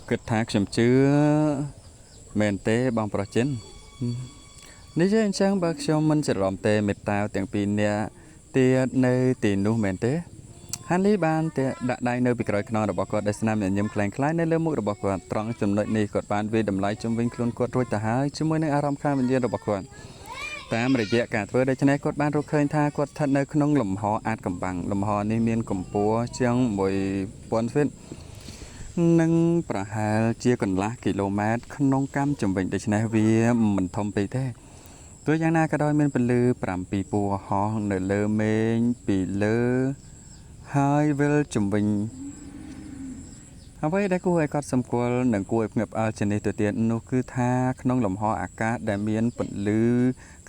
គិតថាខ្ញុំជឿមែនទេបងប្រុសចិននេះជាអញ្ចឹងបើខ្ញុំមិនច្រឡំទេមេត្តាទាំងពីរនាក់ទៀតនៅទីនោះមែនទេហានលីបានតែដាក់ដៃនៅពីក្រោយខ្នងរបស់គាត់ដែលស្នាមញញឹមខ្លាំងខ្លាយនៅលើមុខរបស់គាត់ត្រង់ចំណុចនេះគាត់បានវាតម្លៃជំវិញខ្លួនគាត់រួចទៅហើយជាមួយនឹងអារម្មណ៍ខាងវិញ្ញាណរបស់គាត់តាមរយៈការធ្វើដូច្នេះគាត់បានរកឃើញថាគាត់ស្ថិតនៅក្នុងលំហអាតកំបាំងលំហនេះមានកម្ពស់ជាង1000 feet និងប្រហែលជាកន្លះគីឡូម៉ែត្រក្នុងកាំជំវិញដូច្នេះវាមិនធំពេកទេទោះយ៉ាងណាក៏ដោយមានពន្លឺ7ពណ៌ហោះនៅលើមេឃពីលើហើយវិលជំវិញអ្វីដែលគួរឲ្យកត់សម្គាល់និងគួរឲ្យភ្ញាក់ផ្អើលជានេះទៅទៀតនោះគឺថាក្នុងលំហអាកាសដែលមានពន្លឺ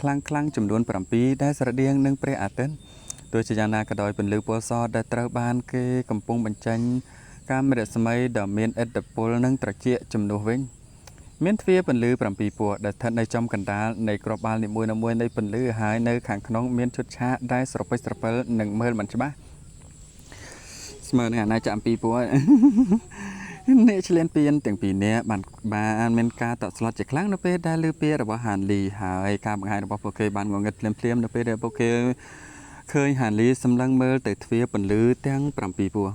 ខ្លាំងចំនួន7ដែលស្រដៀងនឹងព្រះអាទិត្យទោះជាយ៉ាងណាក៏ដោយពន្លឺពណ៌សដែលត្រូវបានគេកំពុងបញ្ចេញកាំរស្មីដ៏មានឥទ្ធិពលនិងត្រជាក់ជំនួសវិញមានទ្វារពន្លឺ7ពណ៌ដែលស្ថិតនៅចំកណ្ដាលនៃក្របបាល់នីមួយៗនៃពន្លឺហើយនៅខាងក្នុងមានឈុតឆាកដែលស្រពេចស្រពិលនិងមើលមិនច្បាស់ស្មើនឹងអាណាចក្រ2ពណ៌អ្នកឆ្លៀនពៀនទាំងពីរនាក់បានមានការតក់ស្លុតជាខ្លាំងនៅពេលដែលឮពាក្យរបស់ហានលីហើយការបង្ហាញរបស់ពួកគេបានងងឹតភ្លាមនៅពេលដែលពួកគេឃើញហានលីសម្លឹងមើលទៅទ្វារពន្លឺទាំង7ពណ៌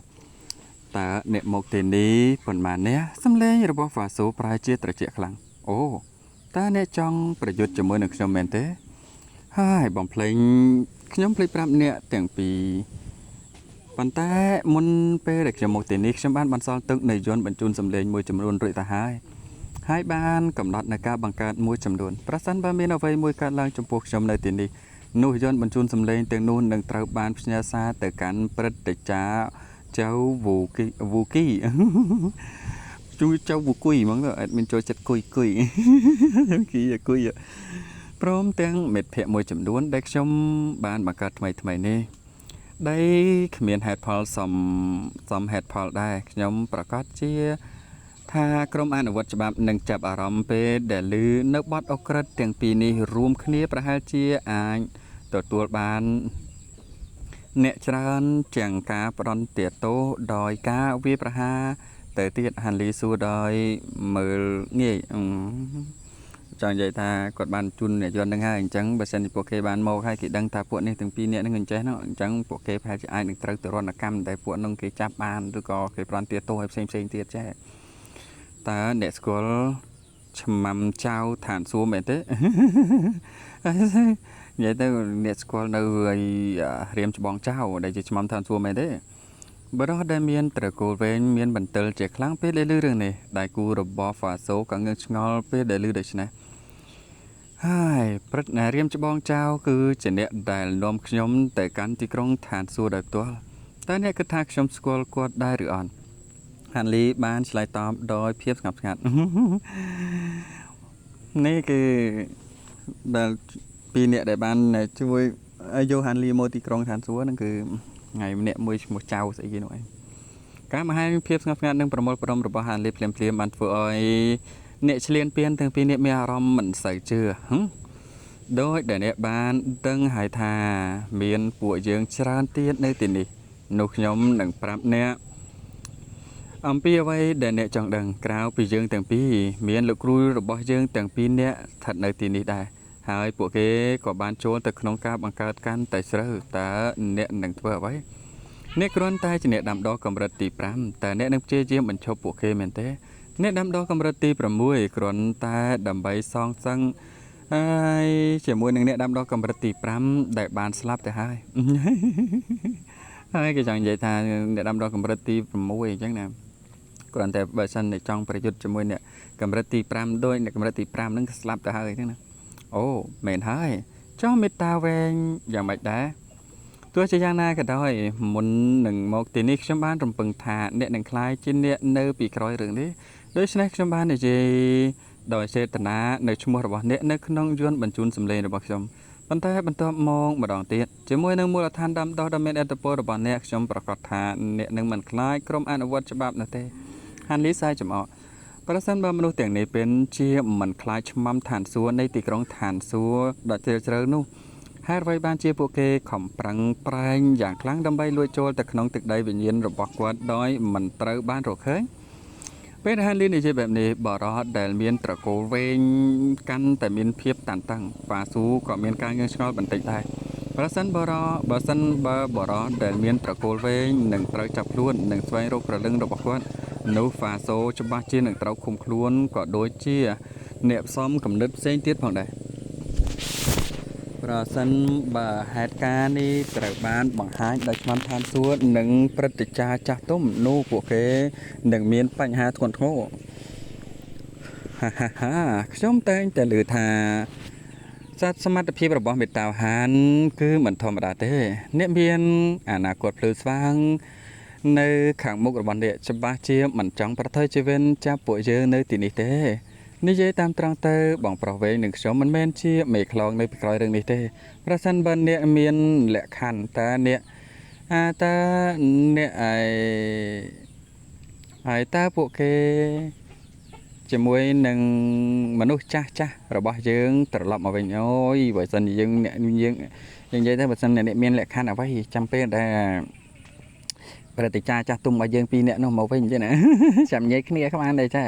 តើអ្នកមកទីនេះប៉ុន្មានអ្នកសម្លេងរបស់វ៉ាសូប្រែជាត្រជាក់ខ្លាំងអូតើអ្នកចង់ប្រយុទ្ធជាមួយនឹងខ្ញុំមែនទេហើយបំភ្លេងខ្ញុំភ្លេចប្រាប់អ្នកទាំងពីរប៉ុន្តែមុនពេលដែលខ្ញុំមកទីនេះខ្ញុំបានបន្សល់ទុកនៅយន្តបញ្ជូនសម្លេងមួយចំនួនរួចទៅហើយបានកំណត់នៅការបង្កើតមួយចំនួនប្រសិនបើមានអ្វីមួយកើតឡើងចំពោះខ្ញុំនៅទីនេះនោះយន្តបញ្ជូនសម្លេងទាំងនោះនឹងត្រូវបានផ្ញើសារទៅកាន់ព្រឹទ្ធាចារ្យចៅវូគីជួយចៅវូគុយហ្មងទៅអត់មានចូលចិត្តគុយគីព្រមទាំងមិត្តភ័ក្តិមួយចំនួនដែលខ្ញុំបានបង្កើតថ្មីនេះដែលគ្មានហេតុផលសមហេតុផលដែរខ្ញុំប្រកាសជាថាក្រុមអនុវត្តច្បាប់នឹងចាប់អារម្មណ៍ពេលដែលឮនៅបទអក្រិតទាំងពីរនេះរួមគ្នាប្រហែលជាអាចទទួលបានអ្នកច្រើនជាងការផ្ដន់ទាទោសដោយការវាប្រហារទៅទៀតហានលីសួរដោយមើលងាយចង់និយាយថាគាត់បានជូនអ្នកយន្តនឹងហើយអញ្ចឹងបើសិនជាពួកគេបានមកហើយគេដឹងថាពួកនេះទាំងពីរនាក់នឹងអញ្ចេះនោះអញ្ចឹងពួកគេប្រហែលជាអាចនឹងត្រូវទៅរណកម្មតែពួកនោះគេចាប់បានឬក៏គេផ្ដន់ទាទោសឲ្យផ្សេងទៀតចេះតើអ្នកស្គាល់ឆ្មាំចៅឋានសួគ៌មែនទេនិយាយទៅអ្នកស្គាល់នៅរៀមច្បងចៅដែលជាឆ្មាំឋានសួគ៌មែនទេបរិះដែលមានត្រកូលវែងមានបន្ទិលជាខ្លាំងពេលដែលឮរឿងនេះដៃគូរបស់ហ្វាសូក៏ងើបឆ្ងល់ពេលដែលឮដូច្នេះហើយព្រឹទ្ធរៀមច្បងចៅគឺជាអ្នកដែលនាំខ្ញុំទៅកាន់ទីក្រុងឋានសួគ៌ដោយផ្ទាល់តើអ្នកគិតថាខ្ញុំស្គាល់គាត់ដែរឬអត់ហានលីបានឆ្លើយតបដោយភាពស្ងប់ស្ងាត់នេះគឺដែលពីរអ្នកដែលបានជួយយកហានលីមកទីក្រុងឋានសួគ៌ហ្នឹងគឺថ្ងៃម្នាក់មួយឈ្មោះចៅស្អីគេនោះឯងការបង្ហាញភាពស្ងប់ស្ងាត់និងប្រមូលផ្ដុំរបស់ហានលីភ្លាមបានធ្វើឲ្យអ្នកឆ្លៀនពៀនទាំងពីរនាក់មានអារម្មណ៍មិនសូវជឿដោយដែលអ្នកបានដឹងហើយថាមានពួកយើងច្រើនទៀតនៅទីនេះនោះខ្ញុំនឹងប្រាប់អ្នកអំពីអ្វីដែលអ្នកចង់ដឹងក្រៅពីយើងទាំងពីរមានលោកគ្រូរបស់យើងទាំងពីរនាក់ស្ថិតនៅទីនេះដែរហើយពួកគេក៏បានចូលទៅក្នុងការបង្កើតកាន់តែស្រូវតើអ្នកនឹងធ្វើអ្វីអ្នកគ្រាន់តែជាអ្នកដាំដុះកម្រិតទី5តែអ្នកនឹងព្យាយាមបញ្ឈប់ពួកគេមែនទេអ្នកដាំដុះកម្រិតទី6គ្រាន់តែដើម្បីសងសឹងហើយជាមួយនឹងអ្នកដាំដុះកម្រិតទី5ដែលបានស្លាប់ទៅហើយហើយគេចង់និយាយថាអ្នកដាំដុះកម្រិតទី6អញ្ចឹងណាគ្រាន់តែបើសិនតែចង់ប្រយុទ្ធជាមួយអ្នកកម្រិតទី5ដោយអ្នកកម្រិតទី5ហ្នឹងស្លាប់ទៅហើយអញ្ចឹងណាអូមែនហើយចុះមេត្តាវែងយ៉ាងម៉េចដែរទោះជាយ៉ាងណាក៏ដោយមុននឹងមកទីនេះខ្ញុំបានរំពឹងថាអ្នកនឹងក្លាយជាអ្នកនៅពីក្រោយរឿងនេះដូច្នេះខ្ញុំបាននិយាយដោយចេតនានៅឈ្មោះរបស់អ្នកនៅក្នុងយន្តបញ្ជូនសម្លេងរបស់ខ្ញុំប៉ុន្តែបន្ទាប់មកម្ដងទៀតជាមួយនឹងមូលដ្ឋានដាំដុះដ៏មានឥទ្ធិពលរបស់អ្នកខ្ញុំប្រកាសថាអ្នកនឹងមិនខ្លាចក្រុមអនុវត្តច្បាប់នោះទេហានលីសាយចំអកប្រសិនបើមនុស្សទាំងនេះเป็นជាមិនខ្លាចឆ្មាំឋានសួគ៌នៃទីក្រុងឋានសួគ៌ដ៏ជ្រាលជ្រៅនោះហេតុអ្វីបានជាពួកគេខំប្រឹងប្រែងយ៉ាងខ្លាំងដើម្បីលួចចូលទៅក្នុងទឹកដីវិញ្ញាណរបស់គាត់ដោយមិនត្រូវបានរកឃើញ ពេលហានលីននិយាយបែបនេះបរោះដែលមានត្រកូលវែងកាន់តែមានភាពតានតឹងវ៉ាស៊ូក៏មានការងឿងឆ្ងល់បន្តិចដែរបើសិនបើបរោះដែលមានត្រកូលវែងនឹងត្រូវចាប់ខ្លួននិងស្វែងរកប្រលឹងរបស់គាត់នោះវ៉ាសូច្បាស់ជានឹងត្រូវឃុំខ្លួនក៏ដូចជាអ្នកផ្សំគំនិតផ្សេងទៀតផងដែរប្រសិនបើហេតុការណ៍នេះត្រូវបានបង្ហាញដោយឆ្មាំឋានសួគ៌និងព្រឹត្តិការណ៍ចាស់ទុំនោះពួកគេនឹងមានបញ្ហាធ្ងន់ធ្ងរខ្ញុំតែងតែឮថាសមត្ថភាពរបស់មេតាវហានគឺមិនធម្មតាទេអ្នកមានអនាគតភ្លឺស្វាងនៅខាងមុខរបស់អ្នកច្បាស់ជាមិនចង់ប្រថុយជីវិនចាប់ពួកយើងនៅទីនេះទេនិយាយតាមត្រង់ទៅបងប្រុសវែងនឹងខ្ញុំមិនមែនជាមេខ្លោងនៅពីក្រោយរឿងនេះទេប្រសិនបើអ្នកមានលក្ខខណ្ឌតើអ្នកហើយតើពួកគេជាមួយនឹងមនុស្សចាស់របស់យើងត្រឡប់មកវិញអូយបើសិនយើងនិយាយទៅបើសិនអ្នកមានលក្ខខណ្ឌអ្វីចាំពេលដែលព្រឹត្តិការណ៍ចាស់ទុំរបស់យើងពីរនាក់នោះមកវិញចឹងណាចាំនិយាយគ្នាខ្មានដែរចា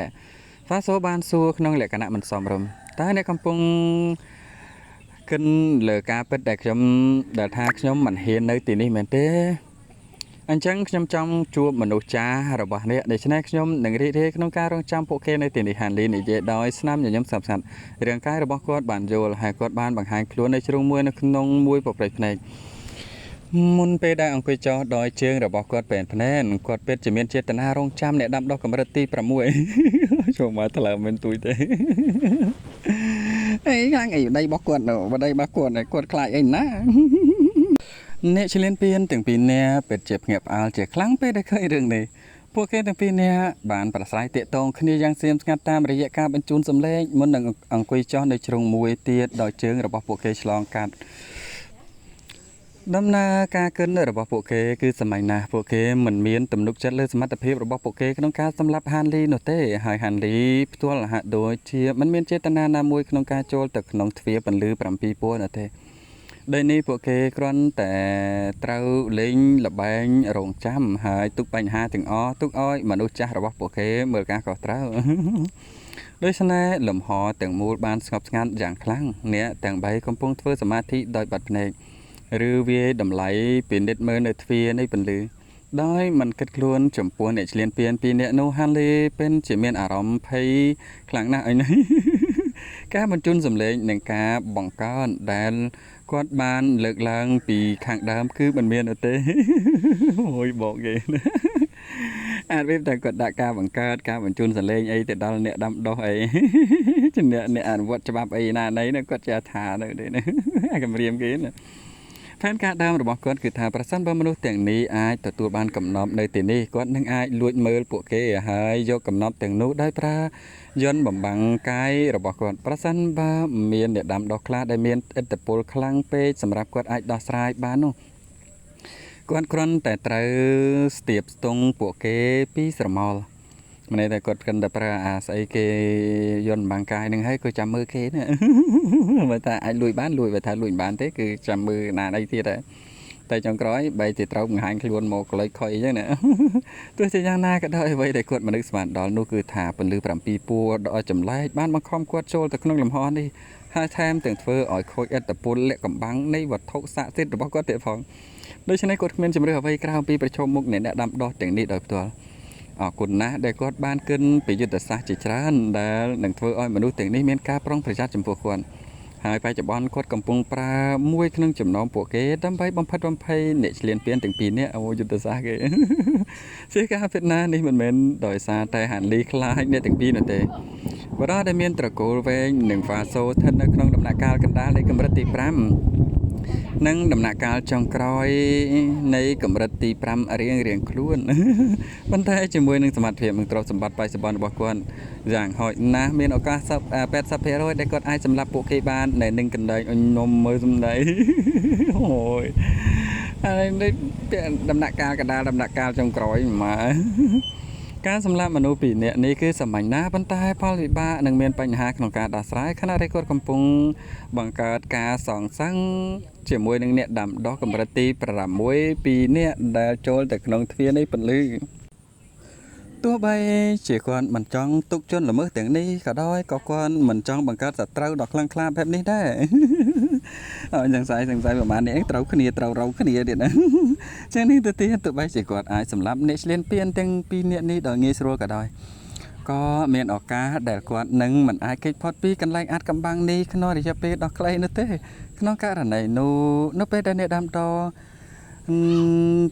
ហ្វាសូបានសួរក្នុងលក្ខណៈមិនសមរម្យតើអ្នកកំពុងគិតលើការពិតដែលថាខ្ញុំមិនហ៊ាននៅទីនេះមែនទេអញ្ចឹងខ្ញុំចង់ជួបមនុស្សចាស់របស់អ្នកដូច្នេះខ្ញុំនឹងរីករាយក្នុងការរងចាំពួកគេនៅទីនេះហានលីនិយាយដោយស្នាមញញឹមស្ងាត់រាងកាយរបស់គាត់បានយល់ហើយគាត់បានបង្ហាញខ្លួននៅជ្រុងមួយនៅក្នុងមួយប្រព្រឹត្តភ្នែកមុនពេលដែលអង្គុយចោះដោយជើងរបស់គាត់ពេនភ្នែនគាត់ពិតជាមានចេតនារងចាំអ្នកដាំដុះកម្រិតទី6ចូលមកថ្លើមមិនទួយទេអីខ្លាំងអីប្តីរបស់គាត់គាត់ខ្លាចអីណាអ្នកឆ្លៀនពៀនទាំងពីរនាក់ពិតជាភ្ញាក់ផ្អើលជាខ្លាំងពេលដែលឃើញរឿងនេះពួកគេទាំងពីរនាក់បានប្រស្រ័យទាក់ទងគ្នាយ៉ាងស្ងៀមស្ងាត់តាមរយៈការបញ្ជូនសំឡេងមុននឹងអង្គុយចោះនៅជ្រុងមួយទៀតដោយជើងរបស់ពួកគេឆ្លងកាត់ដំណើរការកិនរបស់ពួកគេគឺសម័យណាស់ពួកគេមិនមានទំនុកចិត្តលើសមត្ថភាពរបស់ពួកគេក្នុងការសម្លាប់ហានលីនោះទេហើយហានលីផ្ទាល់ហាក់ដូចជាមិនមានចេតនាណាមួយក្នុងការចូលទៅក្នុងទ្វារពន្លឺ7ពណ៌នោះទេដោយនេះពួកគេគ្រាន់តែត្រូវលេងល្បែងរងចាំហើយទុកបញ្ហាទាំងអស់ទុកឲ្យមនុស្សចាស់របស់ពួកគេមើលការខុសត្រូវដូច្នេះលំហទាំងមូលបានស្ងប់ស្ងាត់យ៉ាងខ្លាំងអ្នកទាំង3កំពុងធ្វើសមាធិដោយបាត់ភ្នែកឬវាយតម្លៃពិនិត្យមើលនៅទ្វារនៃពន្លឺដោយមិនគិតខ្លួនចំពោះអ្នកឆ្លៀនពៀនពីរនាក់នោះហានលីពេនជាមានអារម្មណ៍ភ័យខ្លាំងណាស់អីនេះការបញ្ជូនសម្លេងនិងការបង្កើនដែលគាត់បានលើកឡើងពីខាងដើមគឺមិនមានទេអូយបងគេអាចវាតែគាត់ដាក់ការបង្កើតការបញ្ជូនសម្លេងអីទៅដល់អ្នកដាំដុះអីជំនះអ្នកអនុវត្តច្បាប់អីណាណីគាត់ចេះថានៅនេះកម្រាមគេណាផែនការដើមរបស់គាត់គឺថាប្រសិនបើមនុស្សទាំងនេះអាចទទួលបានកំណប់នៅទីនេះគាត់នឹងអាចលួចមើលពួកគេហើយយកកំណប់ទាំងនោះដោយប្រើយន្តបំបាំងកាយរបស់គាត់ប្រសិនបើមានអ្នកដាំដុះខ្លះដែលមានឥទ្ធិពលខ្លាំងពេកសម្រាប់គាត់អាចដោះស្រាយបាននោះគាត់គ្រាន់តែត្រូវស្ទាបស្ទង់ពួកគេពីស្រមោលម្នេះតែគាត់គិតតែប្រើអាស្អីគេយន្តបាំងកាយនឹងហើយក៏ចាំមើលគេណាបើថាអាចលួចបានលួចបើថាលួចបានទេគឺចាំមើលណាអីទៀតដែរតែចុងក្រោយបែរជាត្រូវបង្ហាញខ្លួនមកក្លែកខុយអញ្ចឹងណាទោះជាយ៉ាងណាក៏ដោយអ្វីដែលគាត់មនុស្សស្មានដល់នោះគឺថាពន្លឺ7ពួរដ៏ចម្លែកបានបង្ខំគាត់ចូលទៅក្នុងលំហនេះហើយថែមទាំងធ្វើឲ្យខូចឥទ្ធិពលលាក់កំបាំងនៃវត្ថុស័ក្តិសិទ្ធិរបស់គាត់ទៀតផងដូច្នេះគាត់គ្មានជំរឿអ្វីក្រៅពីប្រឈមមុខអ្នកដាំដុះទាំងនេះដោយផ្ទាល់អរគុណណាស់ដែលគាត់បានគិតពីយុទ្ធសាស្ត្រជាច្រើនដែលនឹងធ្វើឲ្យមនុស្សទាំងនេះមានការប្រុងប្រយ័ត្នចំពោះគាត់ហើយបច្ចុប្បន្នគាត់កំពុងប្រើមួយក្នុងចំណោមពួកគេដើម្បីបំផិតបំភ័យអ្នកឆ្លៀនពៀនទាំងពីរនាក់អូយុទ្ធសាស្ត្រគេជាការពិតណាស់នេះមិនមែនដោយសារតែហានលីខ្លាចអ្នកទាំងពីរនោះទេបរិយាដែលមានត្រកូលវែងនិងវ៉ាសូស្ថិតនៅក្នុងដំណាក់កាលកណ្ដាលនៃកម្រិតទី5និងដំណាក់កាលចុងក្រោយនៃកម្រិតទី5រៀងខ្លួនប៉ុន្តែជាមួយនឹងសមត្ថភាពនិងទ្រព្យសម្បត្តិបច្ចុប្បន្នរបស់គាត់យ៉ាងហោចណាស់មានឱកាស80% ដែលគាត់អាចសម្លាប់ពួកគេបាននៅនឹងកណ្ដែងអញនំមើលសម្ដីអូយហើយដំណាក់កាលកណ្ដាលដំណាក់កាលចុងក្រោយមកការសម្លាប់មនុស្សពីរនាក់នេះគឺសាមញ្ញណាស់ប៉ុន្តែផលវិបាកនឹងមានបញ្ហាក្នុងការដោះស្រាយខណៈដែលគាត់កំពុងបង្កើតការសងសឹកជាមួយនឹងអ្នកដាំដុះកម្រិតទី6ពីរនាក់ដែលចូលទៅក្នុងទ្វារនៃពន្លឺ tua bay chỉ còn mình trong tục chân là mới tiếng đi cả đôi có con mình trong bằng cách là trâu đọc lăng klam phép ní đấy chẳng sai mà mà nè trâu rau cái này điện cho nên tôi tiên tụi bay chỉ còn ai sầm lắm nè lên piên tiếng pin nè ní đòi nghe sro cả đôi có miền ở cá để còn nâng mình ai cái pot pi cần like át cầm băng ní cái nó để cho pe đọc lấy nữa thế nó cá là này nó pe đây nè đam to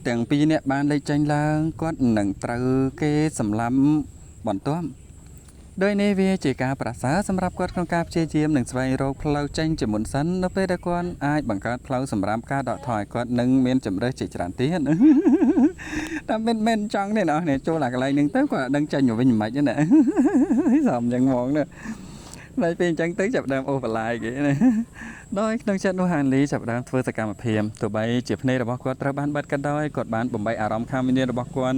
tiếng pi nè ban đây tranh là có nâng trâu cái sầm lắm bọn tôm đôi này về chỉ cảประสาสำหรับกองการเชียมหนึ่งสบายโรคเพลาเจนจะหมุนสันนับเป็นกวนไอบังการเพลาสำหรับการดอกถอยกวนหนึ่งเมียนจำได้จิตรันเตี้ยนทำเป็นเมนจังเนี่ยเนาะเนี่ยโจหลักอะไรหนึ่งเต้กว่าดังใจอยู่เป็นหมัดเนี่ยสอมยังมองเนี่ยได้เป็นจังเต้จับดามโอเวอร์ไลน์กี่เนี่ยโดยดังเช่นนูฮันลีจับดามเฟิร์สกรรมเพียมตัวใบเจ็บในระบบกวนตระบานบัดกันได้กดบานปุ่มใบอารมณ์คามิเนียระบบกวน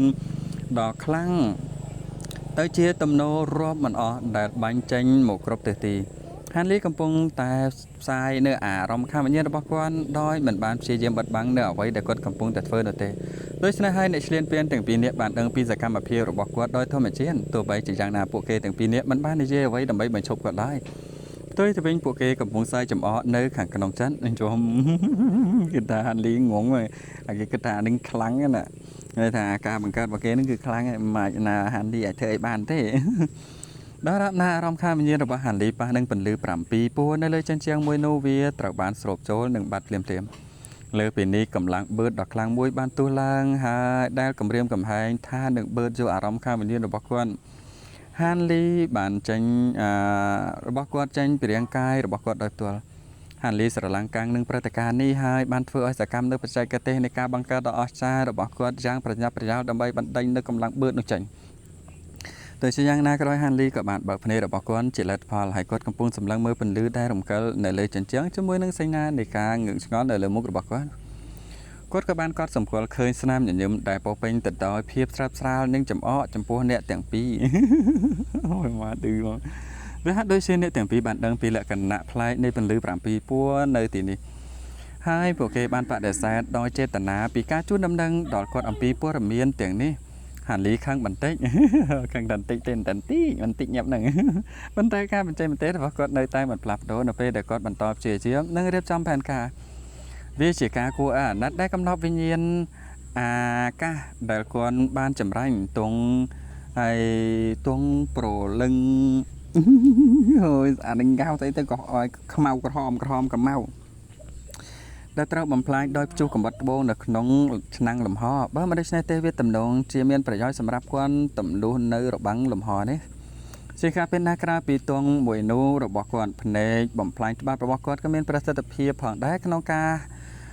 ดอกคลั่งtới chia tầm nô rộp mình đạt bánh chanh một group từ tì han lý cầm pung ta sai nơi rong khám nhiên bao quan đôi mình bán chia diêm bật băng nơi vậy để con cầm pung tật phơi nữa tê đối với hai này liên phiên từng pin bạn đăng pizza cam mà phiêu bao quan đôi thôi mà chiến tụi bay chỉ rằng là bộ kê từng pin mình bán này dê vậy đầm bay mình chụp quạt lại tôi thì bên bộ kê cầm pung sai chấm nơi khẳng cái nòng chân anh chôm cái ta han lý ngốn rồi cái ta đứng khăng cái nè người ta ca bằng cái kia nó cứ khăng mà là hành đi ở thời bàn thế đó là na rong kha mình là hành đi ba nâng bình lư bẩm pi pua nơi lấy chân chiang môi nô vía trào bán sộp chỗ nâng bát liềm liềm lư pin ní cầm lăng bớt đọt lăng môi ban tu lang ha đai cầm riêng cầm hai tha nâng bớt vô rong kha mình là bác quan han li bản tranh bác quan tranh bị riêng cai rồi bác quan đôi tuaฮันลีสระลังกังหนึ่งประการนี้ให้บันเฟือสกรรมนึกปัจจัยกเตในการบังการดอกชาดอกกวดย่างประยับประยาวดำใบบันไดนึกกำลังเบิดนึกจังโดยเฉยางนากร้อยฮันลีกับบาดบักพเนดอกกวนจิเลตพอลให้กดกำปุงสำลังมือเป็นลื้อได้รำเกลในเลยจันเจียงจมวยนึงใส่งานในการเงือกง้อนในเลยมุกดอกกวนกดกับบานกอดสมควรเคยสนามอย่างยืมได้พอเป็นตัดดอยเพียบทราบซานึ่งจำอ้อจำปูเนี่ยแต่งปีโอ้ยมาดื้อvới hát đôi xin để tiếng pi bạn đăng pi lại cần nạ playในเป็นลือปรามปีปัวในตีนี้ให้โปรเกบ้านปะเดซายดอยเจตนาปีกาจุดดำดังดอดกอดอัมปีปัวระเมียนเตียงนี้หันลีข้างบันเต็กข้างดันติเต้นดันตีมันติเงียบหนึ่งบันเต็กข้าบันใจมันเต้แต่ว่ากอดในใต้มันปรับโดนเปเด็กกอดบันตอบเจียเจียมนั่งเรียบจำแผนกาวิจิกากูนัดได้กำนอบวิญญาณกาเด็กคนบ้านจำไรตรงไอ้ตรงโปรลึงhồi anh cao thấy tôi có mau cái mau đã trao bầm plai đôi chu cầm bát bô được nóng năng làm ho bữa mà đây này tê việt tầm đông chia miên phải nói sầm rap quan tầm đu nơi rồi bắn làm ho đấy chỉ khi bên nakra pi tuông mùi nu rồi bỏ quan phần này bầm plai ba bỏ quan cái miênประสิทธิภาพผ่อนได้ขนมกา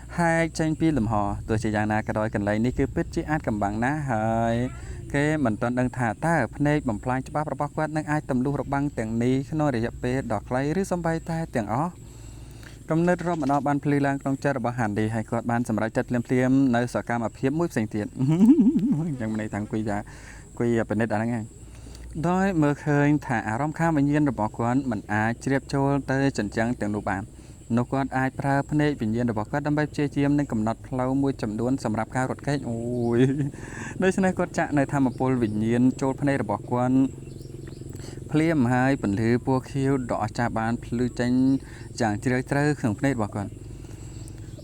hai tranh pi làm ho tôi chỉ rằng là cái đôi cần lấy ní cứ biết chỉ ăn cầm bằng ná hơi cái mình toàn đang thả ta phần này bấm play cho ba bọc quát đang ai tầm lưu băng tiếng ní nói để dập pe đọt lấy rưỡi sông bay ta tiếng ó trong nơi rồi mà nó ban pli lang trong chơi bảo hàn đi hay còn ban sầm rải chật liêm nơi sở cam ở phía mũi xanh tiền trong này thằng quy bên đây đã nghe đôi mơ khơi thả rong kham bình nhiên rồi bỏ quán mình ai chìa cho tới trần trắng tiếng nụ bàn nô quát ai pra phần này bình nhiên rồi bỏ quát đâm bay chơi chiêm nên cầm nọt lâu mũi chậm đuôn sầm rạp cao rột cách ôi nơi này quát chạ nơi tham một pol bình nhiên cho phần này rồi bỏ quán phim hai phần thứ bua khiêu đỏ trà bàn lưu tranh chẳng chơi chơi khổng phần này bỏ quán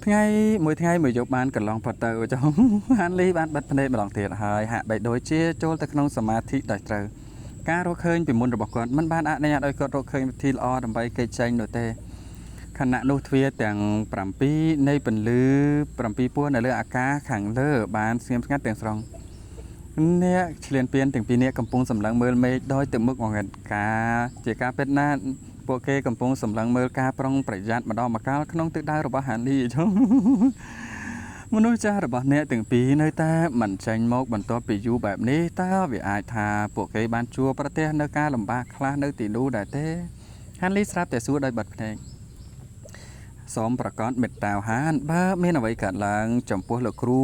ngày mỗi chục bàn cần lòng phật tử trong han ly bàn bật phần này bằng thiệt hơi hạ bảy đối chia cho ta không sớm thị đại trời cá rô khơi bị môn rồi bỏ quánมันban này đôi con rô khơi thì lo đâm bay cây chanh nổi têขณะนู้ทวีแต่งปรำปีในเป็นลือปรำปีปัวในเรืออากาขังเลือบานเสียมงัดแต่งสรองเนี่ยเฉลี่ยเปลี่ยนถึงปีนี้กำปงสำลังเมือไม่ด้อยตึกมึกมองเงินกาเจ้าเป็ดหน้าโปเกกำปงสำลังเมือกาปรองประหยัดมาดอมาก้าวขนมตึกได้ระบาดหันดีช่องมนุษย์จ้าระบาดเนี่ยถึงปีในตาหมันใจมกบรรทบปีอยู่แบบนี้ตาวิอาทาโปเกบ้านชัวประเทศเนื้อกาลำบากคลาเนื้อตีดูได้เต้ฮันลิสรับแต่สู้ได้บัดเพลงซ้อมประกอบเม็ดดาวหานบ้าเมื่อวันกัดหลังจำพวกเหล่าครู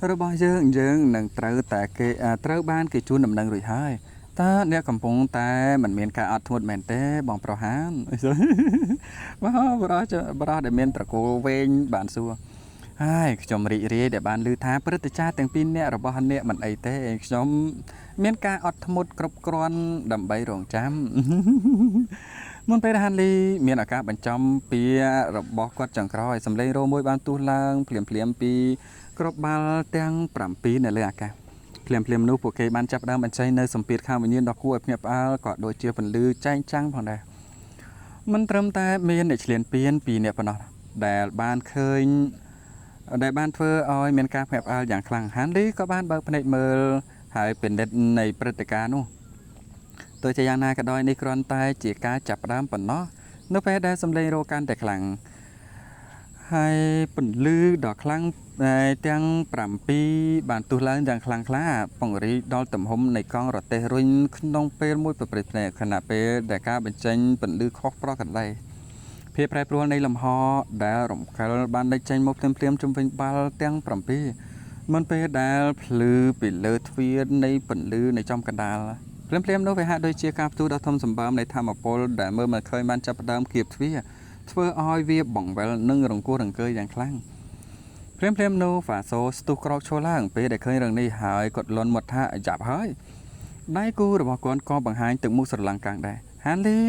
ระบายเยิงหนังเตาแต่เกเตาบ้านเกจูนดำนังรุ่ยหายตาเนี่ยกำปงแต่มันเมียนการอัดทุนแมนเต้บองประหารว้าวบราจะบราเดเมียนตะโกเวงบานซัว hai trong rì rì để bàn lư thá bớt cha từng pin nè rồi bao hắn nè mình ấy thế trong miền ca ọt một cọp con đầm bay rồng chám muốnไปฮันลีមានអាកាសបញ្ចំពីរបស់គាត់ចង្ក្រោយសំឡេងរោមួយបានទូឡើងភ្លាមពីក្របបាល់ទាំង7នៅលើអាកាសភ្លាមនោះពួកគេបានចាប់ផ្ដើមបញ្ចេញនៅសម្ពាធខាងវិញ្ញាណដ៏គួរឲ្យភ្ញាក់ផ្អើលក៏ដូចជាពន្លឺចែងចាំងផងដែរមិនត្រឹមតែមានអ្នកឆ្លៀនពៀនពីអ្នកប៉ុណ្ណោះដែលបានឃើញដែលបានធ្វើឲ្យមានការភ្ញាក់ផ្អើលយ៉ាងខ្លាំងហានលីក៏បានបើកភ្នែកមើលហើយពិនិត្យនៃព្រឹត្តិការណ៍នោះទោះជាយ៉ាងណាក៏ដោយនេះគ្រាន់តែជាការចាប់ផ្ដើមប៉ុណ្ណោះនៅពេលដែលសម្លេងរោកាន់តែខ្លាំងហើយពន្លឺដ៏ខ្លាំងទាំង7បានទុះឡើងយ៉ាងខ្លាំងក្លាពង្រីកដល់ទំហំនៃកង់រទេះរុញក្នុងពេលមួយប្រព្រឹត្តភ្នែកខណៈពេលដែលការបញ្ចេញពន្លឺខុសប្រក្រតីភាពប្រែប្រួលនៃលំហដែលរំកិលបានលេចចេញមកភ្លាមជុំវិញបាល់ទាំង7មុនពេលដែលភ្លឺពីលើទ្វារនៃពន្លឺនៃចំកណ្ដាលភ្លាមនោះវាហាក់ដូចជាការផ្ទុះដ៏ធំសម្បើមនៃធម្មពលដែលមើលមិនឃើញបានចាប់ផ្ដើមគៀបទ្វារធ្វើឲ្យវាបង្វិលនិងរង្គោះរង្គើយ៉ាងខ្លាំងភ្លាមនោះហ្វាសូស្ទុះក្រោកឈរឡើងពេលដែលឃើញរឿងនេះហើយគាត់លន់មាត់ថាយ៉ាប់ហើយដៃគូរបស់គាត់ក៏បង្ហាញទឹកមុខស្រឡំកាំងដែរហានលី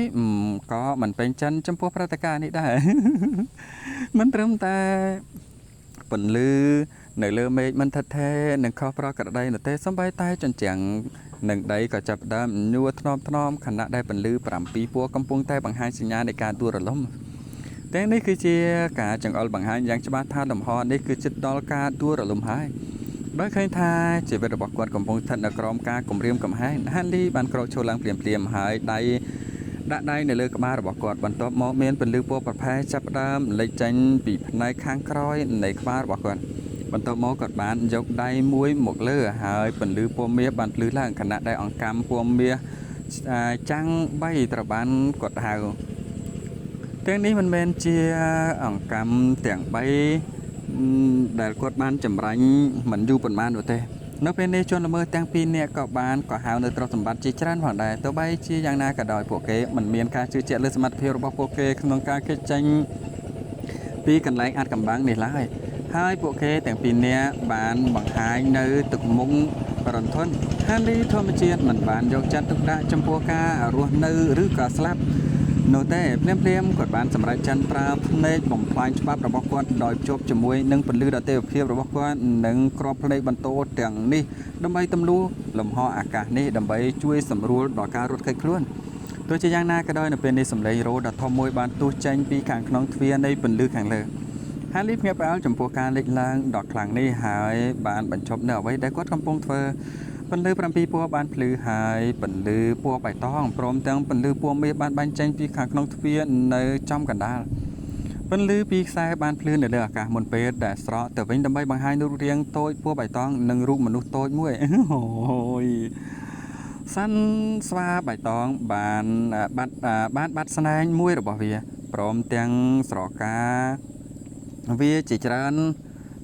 ក៏មិនពេញចិត្តចំពោះព្រឹត្តិការណ៍នេះដែរមិនត្រឹមតែពន្លឺនៅលើមេឃមិនថិតថេរនិងខុសប្រក្រតីនោះទេសូម្បីតែជញ្ជាំងនិងដីក៏ចាប់ផ្ដើមញួរថ្នមខណៈដែលពន្លឺ7ពណ៌កំពុងតែបង្ហាញសញ្ញានៃការដួលរលំទាំងនេះគឺជាការចង្អុលបង្ហាញយ៉ាងច្បាស់ថាលំហនេះគឺជិតដល់ការដួលរលំហើយដោយឃើញថាជីវិតរបស់គាត់កំពុងស្ថិតនៅក្រោមការគំរាមកំហែងហានលីបានក្រោកឈរឡើងភ្លាមហើយដាក់ដៃនៅលើក្បាលរបស់គាត់បន្ទាប់មកមានពន្លឺពណ៌ប្រផេះចាប់ផ្ដើមលេចចេញពីផ្នែកខាងក្រោយនៃក្បាលរបស់គាត់បន្ទាប់មកគាត់បានយកដៃមួយមកលើហើយពន្លឺពណ៌មាសបានភ្លឺឡើងខណៈដែលអង្កាំពណ៌មាសចាំង3ត្រូវបានគាត់ហៅទាំងនេះមិនមែនជាអង្កាំទាំង3ដែលគាត់បានចម្រាញ់មិនយូរប៉ុន្មាននោះទេនៅពេលនេះជនល្មើសទាំង2នាក់ក៏ហៅនៅទ្រព្យសម្បត្តិជាច្រើនផងដែរទោះបីជាយ៉ាងណាក៏ដោយពួកគេមិនមានការជឿជាក់លើសមត្ថភាពរបស់ពួកគេក្នុងការគេចចេញពីកន្លែងអាថ៌កំបាំងនេះឡើយហើយពួកគេទាំង2នាក់បានបង្ហាញនៅទឹកមុខរន្ធត់ហានលីធម្មជាតិមិនបានយកចិត្តទុកដាក់ចំពោះការរស់នៅឬក៏ស្លាប់នោះទេភ្លាមគាត់បានសម្រេចចិនប្រើភ្នែកបំផ្លាញច្បាប់របស់គាត់ដោយភ្ជាប់ជាមួយនឹងពន្លឺដតេវភាពរបស់គាត់និងក្របភ្នែកបន្ទោទាំងនេះដើម្បីទម្លុះលំហអាកាសនេះដើម្បីជួយសម្រួលដល់ការរត់គេចខ្លួនទោះជាយ៉ាងណាក៏ដោយនៅពេលនេះសម្លេងរោដ៏ធំមួយបានទុះចេញពីខាងក្នុងទ្វារនៃពន្លឺខាងលើហានលីភ្ញាក់ផ្អើលចំពោះការលេចឡើងដ៏ខ្លាំងនេះហើយបានបញ្ឈប់នៅអ្វីដែលគាត់កំពុងធ្វើពន្លឺ7ពណ៌បានភ្លឺហើយពន្លឺពណ៌បៃតងព្រមទាំងពន្លឺពណ៌មាសបានបាញ់ចេញពីខាងក្នុងទ្វារនៅចំកណ្ដាលពន្លឺពីខ្សែបានភ្លឺនៅលើអាកាសមុនពេលដែលស្រកទៅវិញដើម្បីបង្ហាញរូបរាងតូចពណ៌បៃតងនិងរូបមនុស្សតូចមួយអូយសាន់ស្វាបៃតងបានបាត់ស្នែងមួយរបស់វាព្រមទាំងស្រកាវាជាច្រើន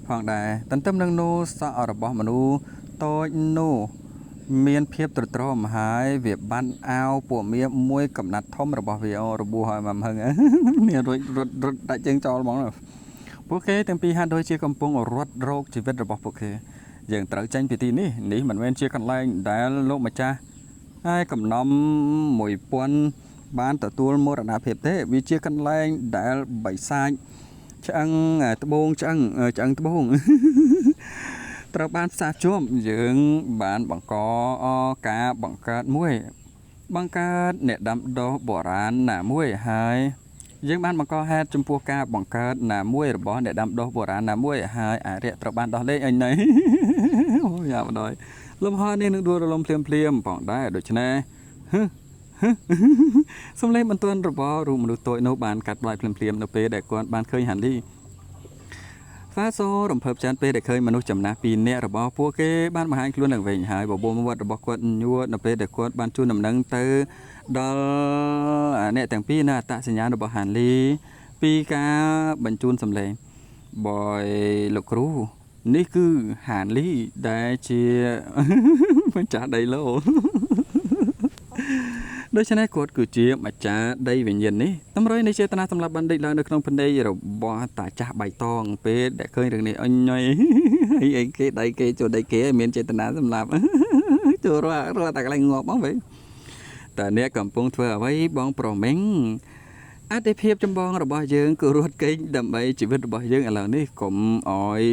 ផងដែរទន្ទឹមនឹងនោះសក់របស់មនុស្សតូចនោះមានភាពត្រទ្រាំហើយវាបាត់អាវពណ៌មាសមួយកំណាត់ធំរបស់វារបួសហើយមកហឹងនេះរត់ដាច់ជើងចោលហ្មងពួកគេទាំងពីរហាក់ដូចជាកំពុងរត់រោគជីវិតរបស់ពួកគេយើងត្រូវចេញពីទីនេះមិនមែនជាកន្លែងដែលលោកម្ចាស់ហើយកំណំ1000បានទទួលមរណភាពទេវាជាកន្លែងដែលបិសាចឆ្អឹងត្បូងឆ្អឹងត្បូងត្រូវបានផ្សារជួបយើងបានបង្កការបង្កើតអ្នកដាំដុះបុរាណណាមួយហើយយើងបានបង្កហេតុចំពោះការបង្កើតណាមួយរបស់អ្នកដាំដុះបុរាណណាមួយហើយអារៈត្រូវបានដោះលែងអីណីអូយ៉ាម្ដងលំហនេះនឹងដួលរលំភ្លាមផងដែរដូច្នេះសំឡេងបន្ទន់របស់រូបមនុស្សតូចនោះបានកាត់ផ្លាយភ្លាមនៅពេលដែលគាត់បានឃើញហាន់លីហ្វាសូរំភើបចិត្តពេលដែលឃើញមនុស្សចំណាស់2នាក់របស់ពួកគេបានបង្ហាញខ្លួនឡើងវិញហើយបបោមវត្តរបស់គាត់ញួរនៅពេលដែលគាត់បានជូនដំណឹងទៅដល់អ្នកទាំងពីរនៅអត្តសញ្ញាណរបស់ហាន់លីពីការបញ្ជូនសម្លេងបើលោកគ្រូនេះគឺហាន់លីដែលជាម្ចាស់ដីឡូ ដូច្នេះគាត់គឺជាម្ចាស់ដីវិញ្ញាណនេះតម្រុយនៃចេតនាសម្រាប់បណ្ឌិតឡើងនៅក្នុងភ្នែករបស់តាចាស់បៃតងពេលដែលឃើញរឿងនេះអញញយអីគេដៃគេចូលដៃគេមានចេតនាសម្រាប់ចូលរត់តែកន្លែងងាប់បងវិញតែអ្នកកំពុងធ្វើអ្វីបងប្រមេងអតិភិបចម្បងរបស់យើងគឺរត់គេងដើម្បីជីវិតរបស់យើងឥឡូវនេះកុំអោយ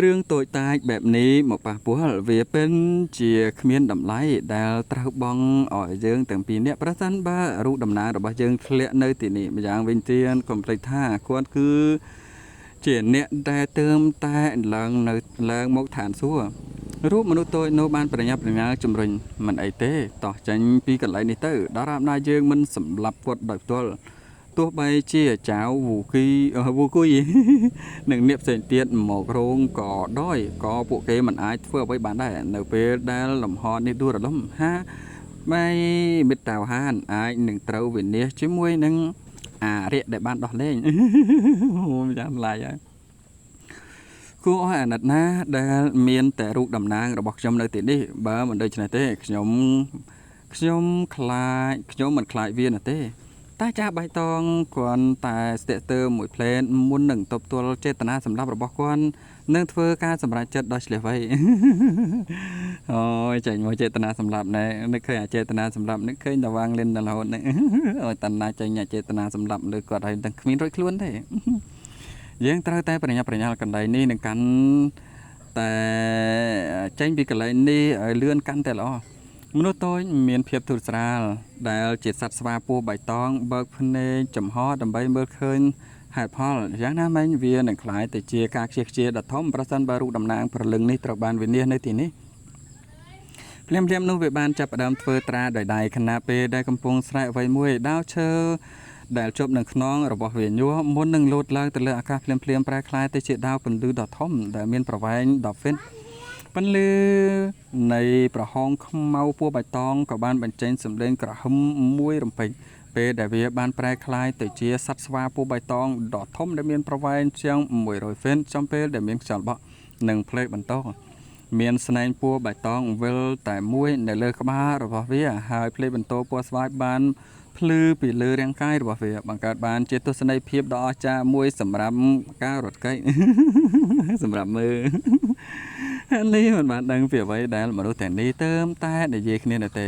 រឿងតូចតាចបែបនេះមកប៉ះពាល់វាเป็นជាគ្មានតម្លៃដែលត្រូវបងឲ្យយើងទាំងពីរនាក់ប្រសិនបើរូបតំណាងរបស់យើងធ្លាក់នៅទីនេះម្យ៉ាងវិញទៀតកុំភ្លេចថាគាត់គឺជាអ្នកដែលទើមតែឡើងមកឋានសួគ៌រូបមនុស្សតូចនោះបានប្រញាប់ប្រញាល់ជំរុញមិនអីទេតោះចាញ់ពីកន្លែងនេះទៅដល់រាបណាយើងមិនសម្លាប់គាត់ដោយផ្ទាល់ទោះបីជាចៅវូគុយនិងអ្នកផ្សេងទៀតមករោងក៏ដោយក៏ពួកគេមិនអាចធ្វើអ្វីបានដែរនៅពេលដែលលំហនេះដួលរលំហាបែមិត្តតាវហានអាចនឹងត្រូវវិនាសជាមួយនឹងអារិយដែលបានដោះលែងមិនចាំឡាយហើយគួរឲ្យអាណិតណាដែលមានតែរូបតំណាងរបស់ខ្ញុំនៅទីនេះបើមិនដូច្នេះទេខ្ញុំមិនខ្លាចវាណាទេតាចាស់បៃតងគាត់តែស្ទាក់ទើមួយផ្លែនមុននឹងតបទល់ចេតនាសម្រាប់របស់គាត់នឹងធ្វើការសម្រេចចិត្តដោយឆ្លៀសវៃអូយចាញ់មកចេតនាសម្រាប់ណែនឹកឃើញអាចេតនាសម្រាប់នឹកឃើញតវាងលិនដល់រហូតនេះអូយតាណាចាញ់អាចេតនាសម្រាប់លើគាត់ហើយទាំងគ្មានរួចខ្លួនទេយើងត្រូវតែប្រញាប់ប្រញាល់កន្លែងនេះនឹងកាន់តែចេញពីកន្លែងនេះឲ្យលឿនកាន់តែល្អមនុស្សតូចមានភាពធូរស្រាលដែលជាសត្វស្វាពស់បៃតងបើកភ្នែកចំហដើម្បីមើលឃើញហេតុផលយ៉ាងណាមិញវានឹងคล้ายទៅជាការខ្ជិះខ្ជាដ៏ធំប្រសិនបើរូបតំណាងព្រលឹងនេះត្រូវបានវិនិច្ឆ័យនៅទីនេះភ្លាមនោះវាបានចាប់ផ្ដើមធ្វើត្រាដោយដៃខណៈពេលដែលកំពុងស្រែកអ្វីមួយដាវឈើដែលជប់នឹងខ្នងរបស់វាញ័រមុននឹងលោតឡើងទៅលើអាកាសភ្លាមប្រែក្លាយទៅជាដាវពន្លឺដ៏ធំដែលមានប្រវែង10 ហ្វីតពន្លឺនៃប្រហោងខ្មៅពណ៌បៃតងក៏បានបញ្ចេញសម្លេងក្រហមមួយរំពេចពេលដែលវាបានប្រែក្លាយទៅជាសត្វស្វាពណ៌បៃតងដ៏ធំដែលមានប្រវែងជាង100 ហ្វីតចំពេលដែលមានខ្យល់បក់និងផ្លេកបន្តមានស្នែងពណ៌បៃតងវិលតែមួយនៅលើក្បាលរបស់វាហើយផ្លេកបន្តពណ៌ស្វាយបានភ្លឺពីលើរាងកាយរបស់វាបង្កើតបានជាទស្សនីយភាពដ៏អស្ចារ្យមួយសម្រាប់ការរត់កែកសម្រាប់មើលនេះមិនបានដឹងពីអ្វីដែលមនុស្សទាំងនេះទើបតែនិយាយគ្នានៅទេ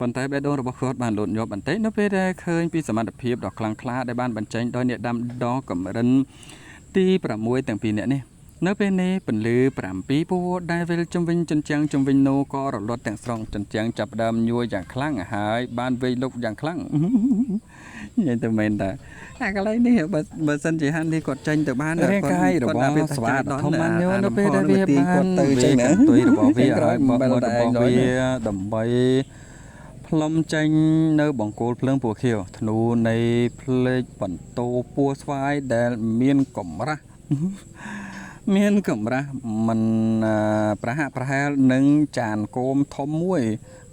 ប៉ុន្តែបេះដូងរបស់គាត់បានលោតញាប់បន្តិចនៅពេលដែលឃើញពីសមត្ថភាពដ៏ខ្លាំងក្លាដែលបានបញ្ចេញដោយអ្នកដាំដងកម្រិនទី6ទាំងពីរនាក់នេះនៅពេលនេះពន្លឺ7ពណ៌ដែលវិលជំវិញជញ្ជាំងជំវិញនោះក៏រលត់ទាំងស្រុងជញ្ជាំងចាប់ដើមញួរយ៉ាងខ្លាំងហើយបានវេយលុកយ៉ាងខ្លាំងនិយាយទៅមែនតាអាកន្លែងនេះបើសិនជាហាន់នេះគាត់ចេញទៅបានរាងកាយរបស់ស្វាធម្មញោនៅពេលដែលវាបានទៅចេញណាទុយរបស់វាហើយបបរបស់វាដើម្បីផ្លុំចេញនៅបង្គោលភ្លើងពណ៌ខៀវធ្នូនៃផ្លេកបន្ទោពណ៌ស្វាយដែលមានកម្រាស់មិនប្រហាក់ប្រហែលនឹងចានគោមធំមួយ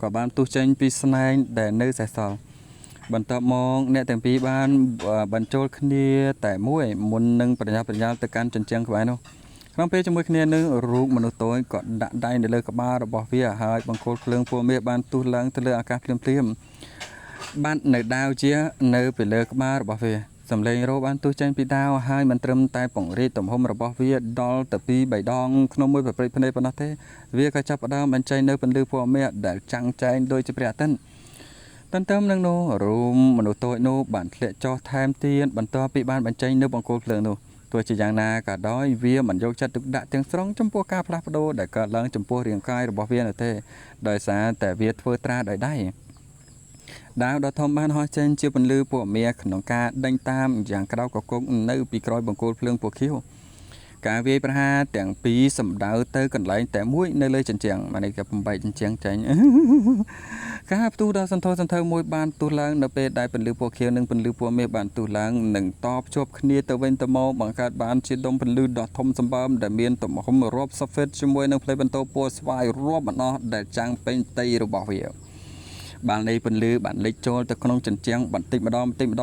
ក៏បានទុះចេញពីស្នែងដែលនៅសេសសល់បន្ទាប់មកអ្នកទាំងពីរបានបញ្ចូលគ្នាតែមួយមុននឹងប្រញាប់ប្រញាល់ទៅកាន់ជញ្ជាំងក្បែរនោះក្នុងពេលជាមួយគ្នានឹងរូបមនុស្សតូចក៏ដាក់ដៃនៅលើក្បាលរបស់វាហើយបង្គោលភ្លើងពណ៌មាសបានទុះឡើងទៅលើអាកាសភ្លាមបាត់នៅដាវជានៅពីលើក្បាលរបស់វាសំឡេងរោបានទុះចេញពីដាវហើយមិនត្រឹមតែពង្រីកទំហំរបស់វាដល់ទៅ2-3 ដងក្នុងមួយប្រភេទភ្នែកប៉ុណ្ណោះទេវាក៏ចាប់ផ្ដើមបញ្ចេញនៅពន្លឺពណ៌មាសដែលចាំងចែងដូចជាព្រះអាទិត្យទន្ទឹមនឹងនោះរូបមនុស្សតូចនោះបានធ្លាក់ចុះថែមទៀតបន្ទាប់ពីបានបញ្ចេញនៅបង្គោលភ្លើងនោះទោះជាយ៉ាងណាក៏ដោយវាមិនយកចិត្តទុកដាក់ទាំងស្រុងចំពោះការផ្លាស់ប្ដូរដែលកើតឡើងចំពោះរាងកាយរបស់វានោះទេដោយសារតែវាធ្វើត្រាដោយដៃដាវដ៏ធំបានហោះចេញជាពន្លឺពណ៌មាសក្នុងការដេញតាមយ៉ាងក្តៅកគុកនៅពីក្រោយបង្គោលភ្លើងពណ៌ខៀវការវាយប្រហារទាំងពីរសម្ដៅទៅកន្លែងតែមួយនៅលើជញ្ជាំងមកនេះក៏បំបែកជញ្ជាំងចេញការផ្ទុះដ៏សន្ធោសន្ធៅមួយបានផ្ទុះឡើងនៅពេលដែលពន្លឺពណ៌ខៀវនិងពន្លឺពណ៌មាសបានផ្ទុះឡើងនិងតភ្ជាប់គ្នាទៅវិញទៅមកបង្កើតបានជាដុំពន្លឺដ៏ធំសម្បើមដែលមានទំហំរាប់សិបហ្វីតជាមួយនឹងផ្លេកបន្ទោពណ៌ស្វាយរាប់បណ្ដោះដែលចាំងពេញផ្ទៃរបស់វាបាននៃពន្លឺបានលេចចូលទៅក្នុងជញ្ជាំងបន្តិចម្ដ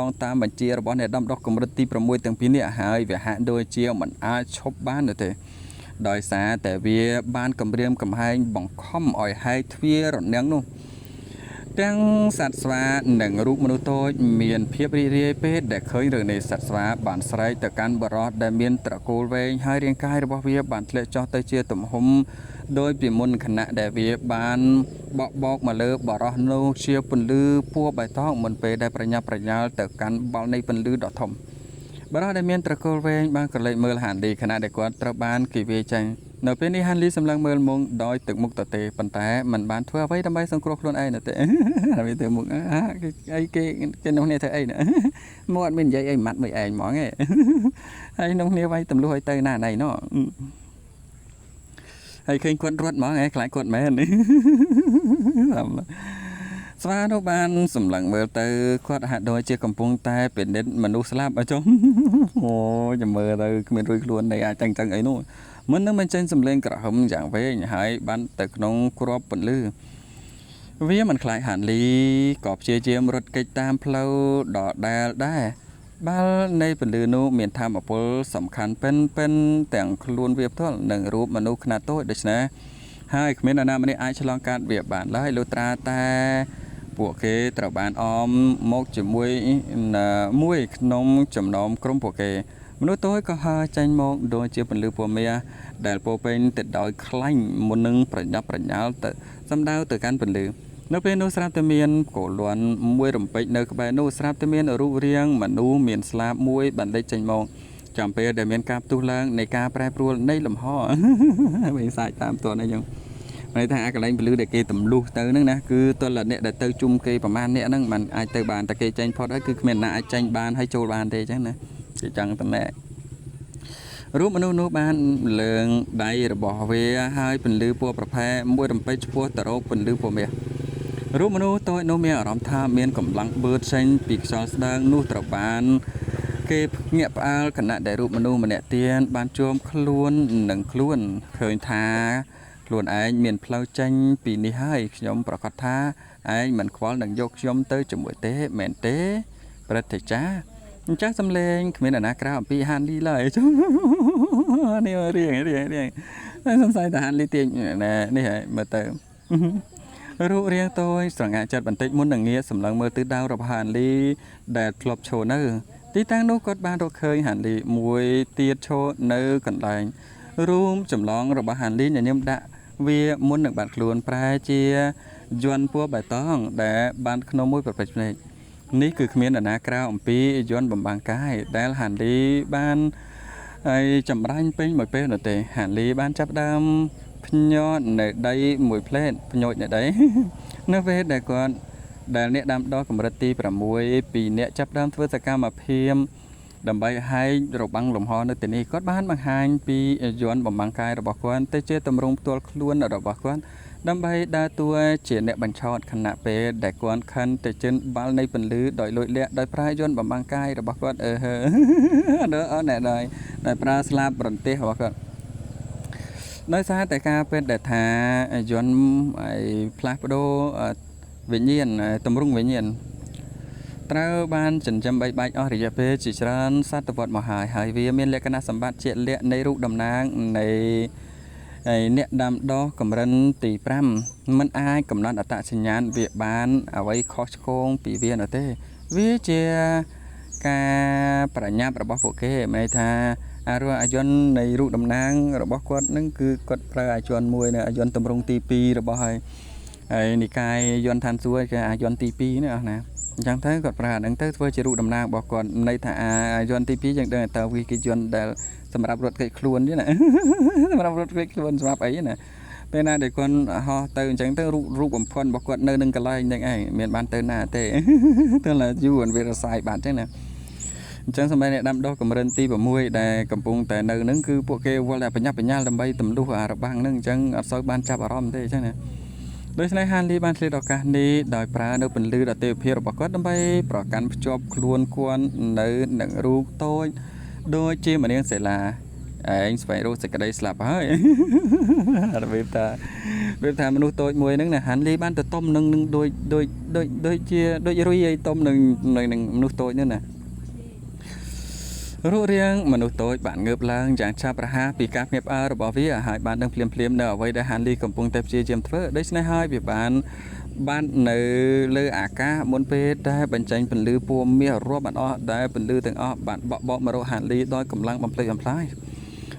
ងតាមបញ្ជារបស់អ្នកដាំដុះកម្រិតទី6ទាំងពីរនេះហើយវាហាក់ដូចជាមិនអាចឈប់បាននោះទេដោយសារតែវាបានគម្រាមកំហែងបង្ខំឲ្យហែកទ្វាររនាំងនោះ ទាំងសត្វស្វានិងរូបមនុស្សតូចមានភាពរីករាយពេកដែលឃើញរឿងនៃសត្វស្វាបានស្រែកទៅកាន់បរិសដែលមានត្រកូលវែងហើយរាងកាយរបស់វាបានធ្លាក់ចុះទៅជាទំហំដោយពីមុនខណៈដែលវាបានបក់បោកមកលើបរិសនោះជាពន្លឺពណ៌បៃតងមុនពេលដែលប្រញាប់ប្រញាល់ទៅកាន់បាល់នៃពន្លឺដ៏ធំបរិសដែលមានត្រកូលវែងបានក្រឡេកមើលហានឌីខណៈដែលគាត់ត្រូវបានគេវាយចេញនៅពេលនេះហានលីសម្លឹងមើលមុងដោយទឹកមុខទទេប៉ុន្តែมันបានធ្វើអ្វីដើម្បីសង្គ្រោះខ្លួនឯងនោះទេហើយទៅមុខអីគេនោះនេះធ្វើអីណាមកអត់មាននិយាយអីម៉ាត់មួយឯងហ្មងឯងហើយនោះនេះវាយទម្លុះឲ្យទៅណាណៃណោះហើយឃើញគាត់រត់ហ្មងឯងខ្លាចគាត់មែនស្វានោះបានសម្លឹងមើលទៅគាត់ហាក់ដូចជាកំពុងតែពិនិត្យមនុស្សស្លាប់អញ្ចឹងអូចាំមើលទៅគ្មានរួយខ្លួននៃអាចចឹងអីនោះមិននឹងមិនចេញសម្លេងក្រហមយ៉ាងវែងហើយបានទៅក្នុងគ្រាប់ពន្លឺវាមិនខ្លាចហានលីក៏ព្យាយាមរត់គេចតាមផ្លូវដដែលដែរបាល់នៃពន្លឺនោះមានធម៌ពលសំខាន់ពេនទាំងខ្លួនវាផ្ទាល់និងរូបមនុស្សខ្នាតតូចដូច្នេះហើយគ្មាននរណាម្នាក់អាចឆ្លងកាត់វាបានឡើយលុះត្រាតែពួកគេត្រូវបានអមមកជាមួយមួយក្នុងចំណោមក្រុមពួកគេមនុស្សតូចក៏ហើរចេញមកដូចជាពន្លឺពណ៌មាសដែលពោពេញទៅដោយខ្លាញ់មុននឹងប្រញាប់ប្រញាល់ទៅសម្ដៅទៅកាន់ពន្លឺនៅពេលនោះស្រាប់តែមានកូលាន់មួយរំពេចនៅក្បែរនោះស្រាប់តែមានរូបរាងមនុស្សមានស្លាបមួយបណ្ឌិតចេញមកចាំពេលដែលមានការផ្ទុះឡើងនៃការប្រែប្រួលនៃលំហវិញសាច់តាមតនអីចឹងន័យថាអាកន្លែងពលឺដែលគេទម្លុះទៅហ្នឹងណាគឺតលអ្នកដែលទៅជុំគេប្រហែលអ្នកហ្នឹងมันអាចទៅបានតែគេចេញផុតហើយគឺគ្មានអ្នកអាចចេញបានហើយចូលបានទេចឹងណាគេចង់តែរូបមនុស្សនោះបានលើងដៃរបស់វាហើយពន្លឺពណ៌ប្រផេះមួយរំពេចឆ្ពោះទៅរកពន្លឺពណ៌មាសរូបមនុស្សតូចនោះមានអារម្មណ៍ថាមានកម្លាំងបឺតចេញពីខ្យល់ស្ដើងនោះត្រូវបានគេញាក់ផ្អើលខណៈដែលរូបមនុស្សម្នាក់ទៀតបានជួមខ្លួននឹងខ្លួនឃើញថាខ្លួនឯងមានផ្លូវចេញពីនេះហើយខ្ញុំប្រកាសថាឯងមិនខ្វល់នឹងយកខ្ញុំទៅជាមួយទេមែនទេព្រឹទ្ធាចារ្យអញ្ចឹងសំលេងគ្មានអ្នកណាក្រៅអំពីហានលីឡើយចុះនេះរៀងតែសង្ស័យថាហានលីទាញនេះហើយមើលទៅរូបរាងតូចស្រងាក់ចិត្តបន្តិចមុននឹងងាកសម្លឹងមើលទិសដៅរបស់ហានលីដែលធ្លាប់ឈរនៅទីតាំងនោះគាត់បានរកឃើញហានលីមួយទៀតឈរនៅកន្លែងរួមចម្លងរបស់ហានលីញញឹមដាក់វាមុននឹងបាត់ខ្លួនប្រែជាយ័ន្តពណ៌បៃតងដែលបានក្នុងមួយប្រពេចភ្នែកនេះគឺគ្មាននរណាក្រៅអំពីយន្តបំបាំងកាយដែលហានលីបានហើយចម្រាញ់ពេញមួយពេលនោះទេហានលីបានចាប់ដើមភ្ញាត់នៅដីមួយផ្លែតភ្ញោចនៅដីនៅពេលដែលគាត់ដែលអ្នកដាំដុះកម្រិតទី6ពីអ្នកចាប់ដើមធ្វើសកម្មភាពដើម្បីហែករបាំងលំហនៅទីនេះគាត់បានបង្ហាញពីយន្តបំបាំងកាយរបស់គាត់ទៅជាទម្រង់ផ្ទាល់ខ្លួនរបស់គាត់ដើម្បីដើរតួជាអ្នកបញ្ឆោតខណៈពេលដែលគាត់ខិនទៅជិនបាល់នៃពន្លឺដោយលួចលាក់ដោយប្រើយន្តបំបាំងកាយរបស់គាត់ដែលប្រើស្លាបរន្ទះរបស់គាត់ដោយសារតែការពេទ្យដែលថាយន្តផ្លាស់ប្ដូរវិញ្ញាណទម្រង់វិញ្ញាណត្រូវបានចិញ្ចឹមបីបាច់អស់រយៈពេលជាច្រើនសតវត្សមកហើយវាមានលក្ខណៈសម្បត្តិជាក់លាក់នៃរូបតំណាងនៃអ្នកដាំដុះកម្រិតទី5មិនអាចកំណត់អត្តសញ្ញាណវាបានអ្វីខុសឆ្គងពីវានោះទេវាជាការប្រញាប់របស់ពួកគេមានន័យថាអាយន្តនៃរូបតំណាងរបស់គាត់នឹងគឺគាត់ប្រើអាយន្តមួយនៅអាយន្តតម្រង់ទី2របស់ហើយនិកាយយន្តឋានសួគ៌គេអាយន្តទី2នេះអស់ណាអញ្ចឹងទៅគាត់ប្រើអានឹងទៅធ្វើជារូបតំណាងរបស់គាត់ន័យថាអាយន្តទី2យ៉ាងដឹងតើវាគេយន្តដែលសម្រាប់រត់គេចខ្លួនទេណាសម្រាប់រត់គេចខ្លួនសម្រាប់អីណាពេលណាដែលគាត់ហោះទៅអញ្ចឹងទៅរូបបំផុនរបស់គាត់នៅនឹងកន្លែងហ្នឹងឯងមានបានទៅណាទេទើបយូរវារសាយបាត់អញ្ចឹងណាអញ្ចឹងសម្រាប់អ្នកដាំដុះកម្រិតទី6ដែលកំពុងតែនៅហ្នឹងគឺពួកគេវល់តែបញ្ញាប់បញ្ញាល់ដើម្បីទម្លុះអារបាំងហ្នឹងអញ្ចឹងអត់សូវបានចាប់អារម្មណ៍ទេអញ្ចឹងណាដូច្នេះហានលីបានឆ្លៀតឱកាសនេះដោយប្រើនៅពន្លឺដ៏ទេវភាពរបស់គាត់ដើម្បីប្រកាន់ភ្ជាប់ខ្លួនគាត់នៅនឹងរូបតូចដូចជាមនាងសេឡាឯងស្វែងរកសេចក្តីស្លាប់ហើយរបៀបថាមនុស្សតូចមួយហ្នឹងណាហានលីបានទៅតុំនឹងដូចជាដូចរុយឲ្យតុំនឹងមនុស្សតូចហ្នឹងណា រូបរាងមនុស្សតូចបានងើបឡើងយ៉ាងឆាប់រហ័សពីការភ្ញាក់ផ្អើលរបស់វាហើយបានដឹងភ្លាមៗនៅអ្វីដែលហានលីកំពុងតែព្យាយាមធ្វើដូច្នេះហើយវាបាននៅលើអាកាសមុនពេលដែលបញ្ចេញពន្លឺពណ៌មាសរាប់បានអស់ដែលពន្លឺទាំងអស់បានបក់បោកមករកហានលីដោយកម្លាំងបំផ្លិចបំផ្លាញ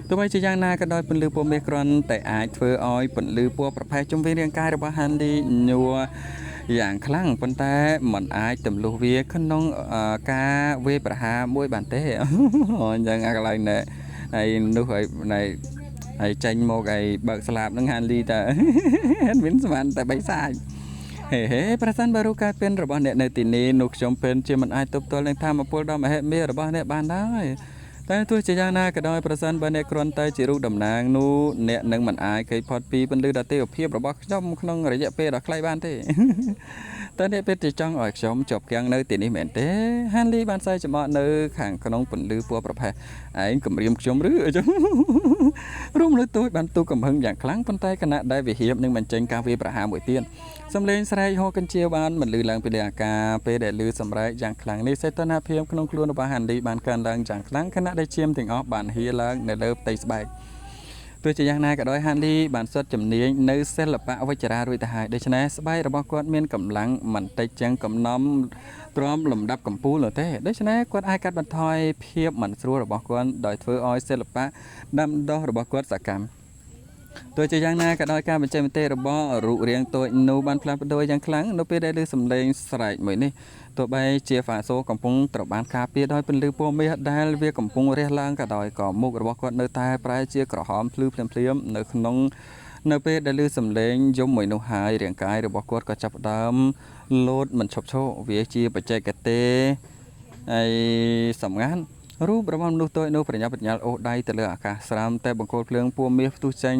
ទោះបីជាយ៉ាងណាក៏ដោយពន្លឺពណ៌មាសគ្រាន់តែអាចធ្វើឲ្យពន្លឺពណ៌ប្រផេះជុំវិញរាងកាយរបស់ហានលីញ័រយ៉ាងខ្លាំងប៉ុន្តែมันអាចទម្លុះវាក្នុងការវេប្រហារមួយបានទេអញ្ចឹងអាកន្លែងណែហើយនោះហើយចេញមកឲ្យបើកស្លាបនឹងហានលីតើមានស្មានតែបីសាច់ហេប្រសិនបើរូបកាយពេនរបស់អ្នកនៅទីនេះនោះខ្ញុំពេនជាមិនអាចទប់ទល់នឹងធម៌ពលដ៏មហិមារបស់អ្នកបានដែរតែទោះជាយ៉ាងណាក៏ដោយប្រសិនបើអ្នកគ្រាន់តែជារូបតំណាងនោះអ្នកនឹងមិនអាចគេផុតពីពន្លឺដតេភាពរបស់ខ្ញុំក្នុងរយៈពេលដ៏ខ្លីបានទេតែអ្នកពិតជាចង់ឲ្យខ្ញុំជាប់គាំងនៅទីនេះមែនទេហានលីបានសើចំអកនៅខាងក្នុងពន្លឺពណ៌ប្រផេះឯងគម្រាមខ្ញុំឬអញ្ចឹងរូបមនុស្សតូចបានទូកំហឹងយ៉ាងខ្លាំងប៉ុន្តែគណៈដែលវិហាបនឹងបញ្ចេញការវាប្រហារមួយទៀតសំឡេងស្រែកហោកញ្ជាបានមិនលឺឡើងពីលើអាកាសពេលដែលលឺសម្រែកយ៉ាងខ្លាំងនេះសេតនាភាពក្នុងខ្លួនរបស់ហានលីបានកើនឡើងយ៉ាងខ្លាំងខណៈដែលឈាមទាំងអស់បានហៀឡើងនៅលើផ្ទៃស្បែកទោះជាយ៉ាងណាក៏ដោយហានលីបានសុទ្ធជំនាញនៅសិល្បៈវិជ្ជរារួចទៅហើយដូច្នេះស្បែករបស់គាត់មានកម្លាំងមិនតិចជាងកំណំទ្រាំលំដាប់កំពូលនោះទេដូច្នេះគាត់អាចកាត់បន្ថយភាពមិនស្រួលរបស់គាត់ដោយធ្វើឲ្យសិល្បៈដាំដុះរបស់គាត់សកម្មទោះជាយ៉ាងណាក៏ដោយការបញ្ចេញមតិរបស់រូបរាងតូចនោះបានផ្លាស់ប្ដូរយ៉ាងខ្លាំងនៅពេលដែលឮសំឡេងស្រែកមួយនេះទោះបីជាហ្វាសូកំពុងត្រូវបានការពារដោយពន្លឺពណ៌មាសដែលវាកំពុងរះឡើងក៏ដោយក៏មុខរបស់គាត់នៅតែប្រែជាក្រហមភ្លឺភ្លាមៗនៅពេលដែលឮសំឡេងយំមួយនោះហើយរាងកាយរបស់គាត់ក៏ចាប់ផ្ដើមលោតមិនឈប់ឈរវាជាបច្ចេកទេសហើយសម្ងាត់រូបរបស់មនុស្សតូចនោះប្រញាប់ប្រញាល់អូសដៃទៅលើអាកាសស្រាមតែបង្គោលភ្លើងពណ៌មាសផ្ទុះចេញ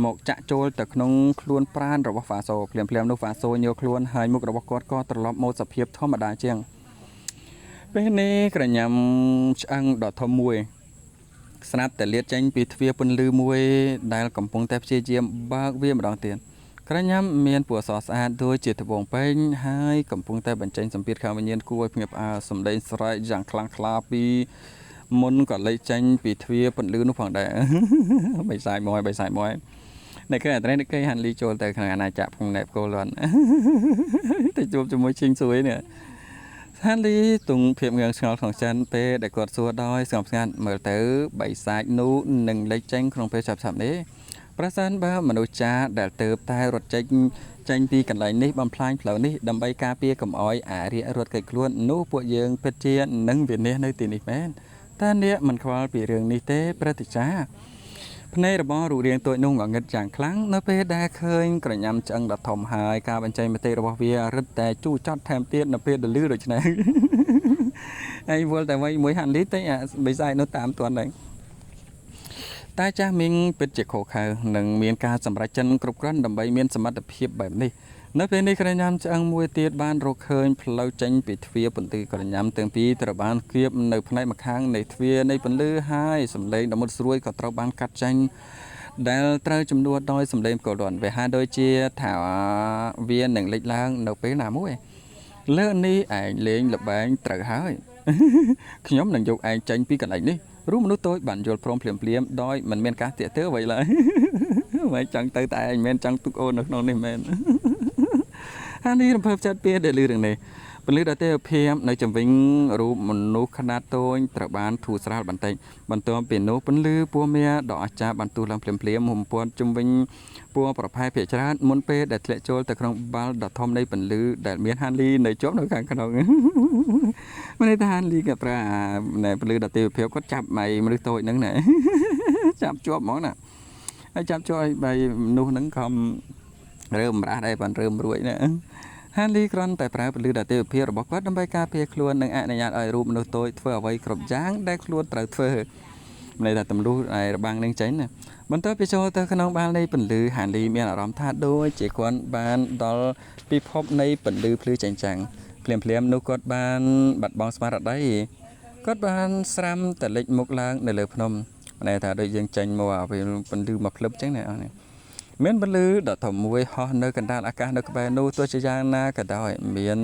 មកចាក់ចូលទៅក្នុងខ្លួនប្រាណរបស់ហ្វាសូភ្លាមនោះហ្វាសូញើសខ្លួនហើយមុខរបស់គាត់ក៏ត្រឡប់មកសភាពធម្មតាជាងពេលនេះក្រញាំឆ្អឹងដ៏ធំមួយស្រាប់តែលាតចេញពីទ្វារពន្លឺមួយដែលកំពុងតែព្យាយាមបើកវាម្ដងទៀតក្រញាំមានពណ៌សស្អាតដូចជាត្បូងពេញហើយកំពុងតែបញ្ចេញសម្ពាធខាងវិញ្ញាណគួរឲ្យភ្ញាក់ផ្អើលសម្លេងស្រែកយ៉ាងខ្លាំងក្លាពីមុនក៏លេចចេញពីទ្វារពន្លឺនោះផងដែរបីសាយមកអ្នកគេអត្រេនគេហាន់លីចូលទៅក្នុងអាណាចក្រផងណែបគោលន់ទៅជួបជាមួយឈីងស៊ុយនេះហាន់លីទងភាពងឿងឆ្ងល់ក្នុងចិនពេលដែលគាត់សួរដោយស្ងប់ស្ងាត់មើលទៅបីសាច់នោះនឹងលេចចេញក្នុងពេលឆាប់នេះប្រសិនបើមនុស្សចាស់ដែលទៅតែរត់ចេញពីកន្លែងនេះបំផ្លាញផ្លូវនេះដើម្បីការពារកុំឲ្យអារិយរត់គេចខ្លួននោះពួកយើងពិតជានឹងវិនិច្ឆ័យនៅទីនេះមែនតែអ្នកមិនខ្វល់ពីរឿងនេះទេព្រឹទ្ធាចារ្យភ្នែករបស់រូបរាងតូចនោះងងឹតយ៉ាងខ្លាំងនៅពេលដែលឃើញក្រញាំឆ្អឹងដ៏ធំហើយការបញ្ចេញមតិរបស់វារឹតតែជូរចត់ថែមទៀតនៅពេលដែលលឺដូច្នេះហើយវល់តែវិញមួយហាន់លីតែបិសាយនោះតាមទាន់ដែរតែចាស់មីងពិតជាខុសខើនិងមានការសម្រេចចិត្តគ្រប់គ្រាន់ដើម្បីមានសមត្ថភាពបែបនេះនៅពេលនេះក្រញាំឆ្អឹងមួយទៀតបានរកឃើញផ្លូវចេញពីទ្វារពន្លឺក្រញាំទាំងពីរត្រូវបានគៀបនៅផ្នែកម្ខាងនៃទ្វារនៃពន្លឺហើយសម្លេងដ៏មុតស្រួយក៏ត្រូវបានកាត់ចេញដែលត្រូវចំនួនដោយសម្លេងកូលន់វាហាក់ដូចជាថាវានឹងលេចឡើងនៅពេលណាមួយលើនេះឯងលេងលបែងត្រូវហើយខ្ញុំនឹងយកឯងចេញពីកន្លែងនេះរូបមនុស្សតូចបានយល់ព្រមភ្លាមដោយមិនមានការតាកទើអ្វីឡើយមិនចង់ទៅតែឯងមិនចង់ទុកអូននៅក្នុងនេះមែនហានេះរំភើបចិត្តពីដែលលឺរឿងនេះពន្លឺដតេភាពនៅចំវិញរូបមនុស្សខ្នាតតូចត្រូវបានធូរស្រាលបន្តិចបន្ទាប់ពីនោះពន្លឺពណ៌មាសដ៏អស្ចារ្យបានទូលឡើងភ្លាមហុំព័ទ្ធជុំវិញពណ៌ប្រផេះភាគច្រើនមុនពេលដែលធ្លាក់ចូលទៅក្នុងបាល់ដ៏ធំនៃពន្លឺដែលមានហានលីនៅជាប់នៅខាងក្នុងមិនន័យថាហានលីក៏ប្រើពន្លឺដតេភាពគាត់ចាប់មនុស្សតូចហ្នឹងណែចាប់ជាប់ហ្មងណាហើយចាប់ជាប់ឲ្យមនុស្សហ្នឹងខំរើមរះដែរបានរើមរួចណាហានលីគ្រាន់តែប្រើពន្លឺដតេភាពរបស់គាត់ដើម្បីការពារខ្លួននិងអនុញ្ញាតឲ្យរូបមនុស្សតូចធ្វើអ្វីគ្រប់យ៉ាងដែលខ្លួនត្រូវធ្វើមិនន័យថាទម្លុះឯរបាំងនឹងចេញណាបន្ទាប់ពីចូលទៅក្នុងបាល់នៃពន្លឺហានលីមានអារម្មណ៍ថាដូចជាគាត់បានដល់ពិភពនៃពន្លឺភ្លឺចែងចាំងភ្លាមនោះគាត់បានបាត់បង់ស្មារតីគាត់បានស្រាំតែលេចមុខឡើងនៅលើភ្នំន័យថាដូចយើងចេញមកពេលពន្លឺមកភ្លឹបអញ្ចឹងណាអស់នេះ មានពលឺដ៏ធំមួយហោះនៅកណ្ដាលអាកាសនៅក្បែរនោះទោះជាយ៉ាងណាក៏ដោយមាន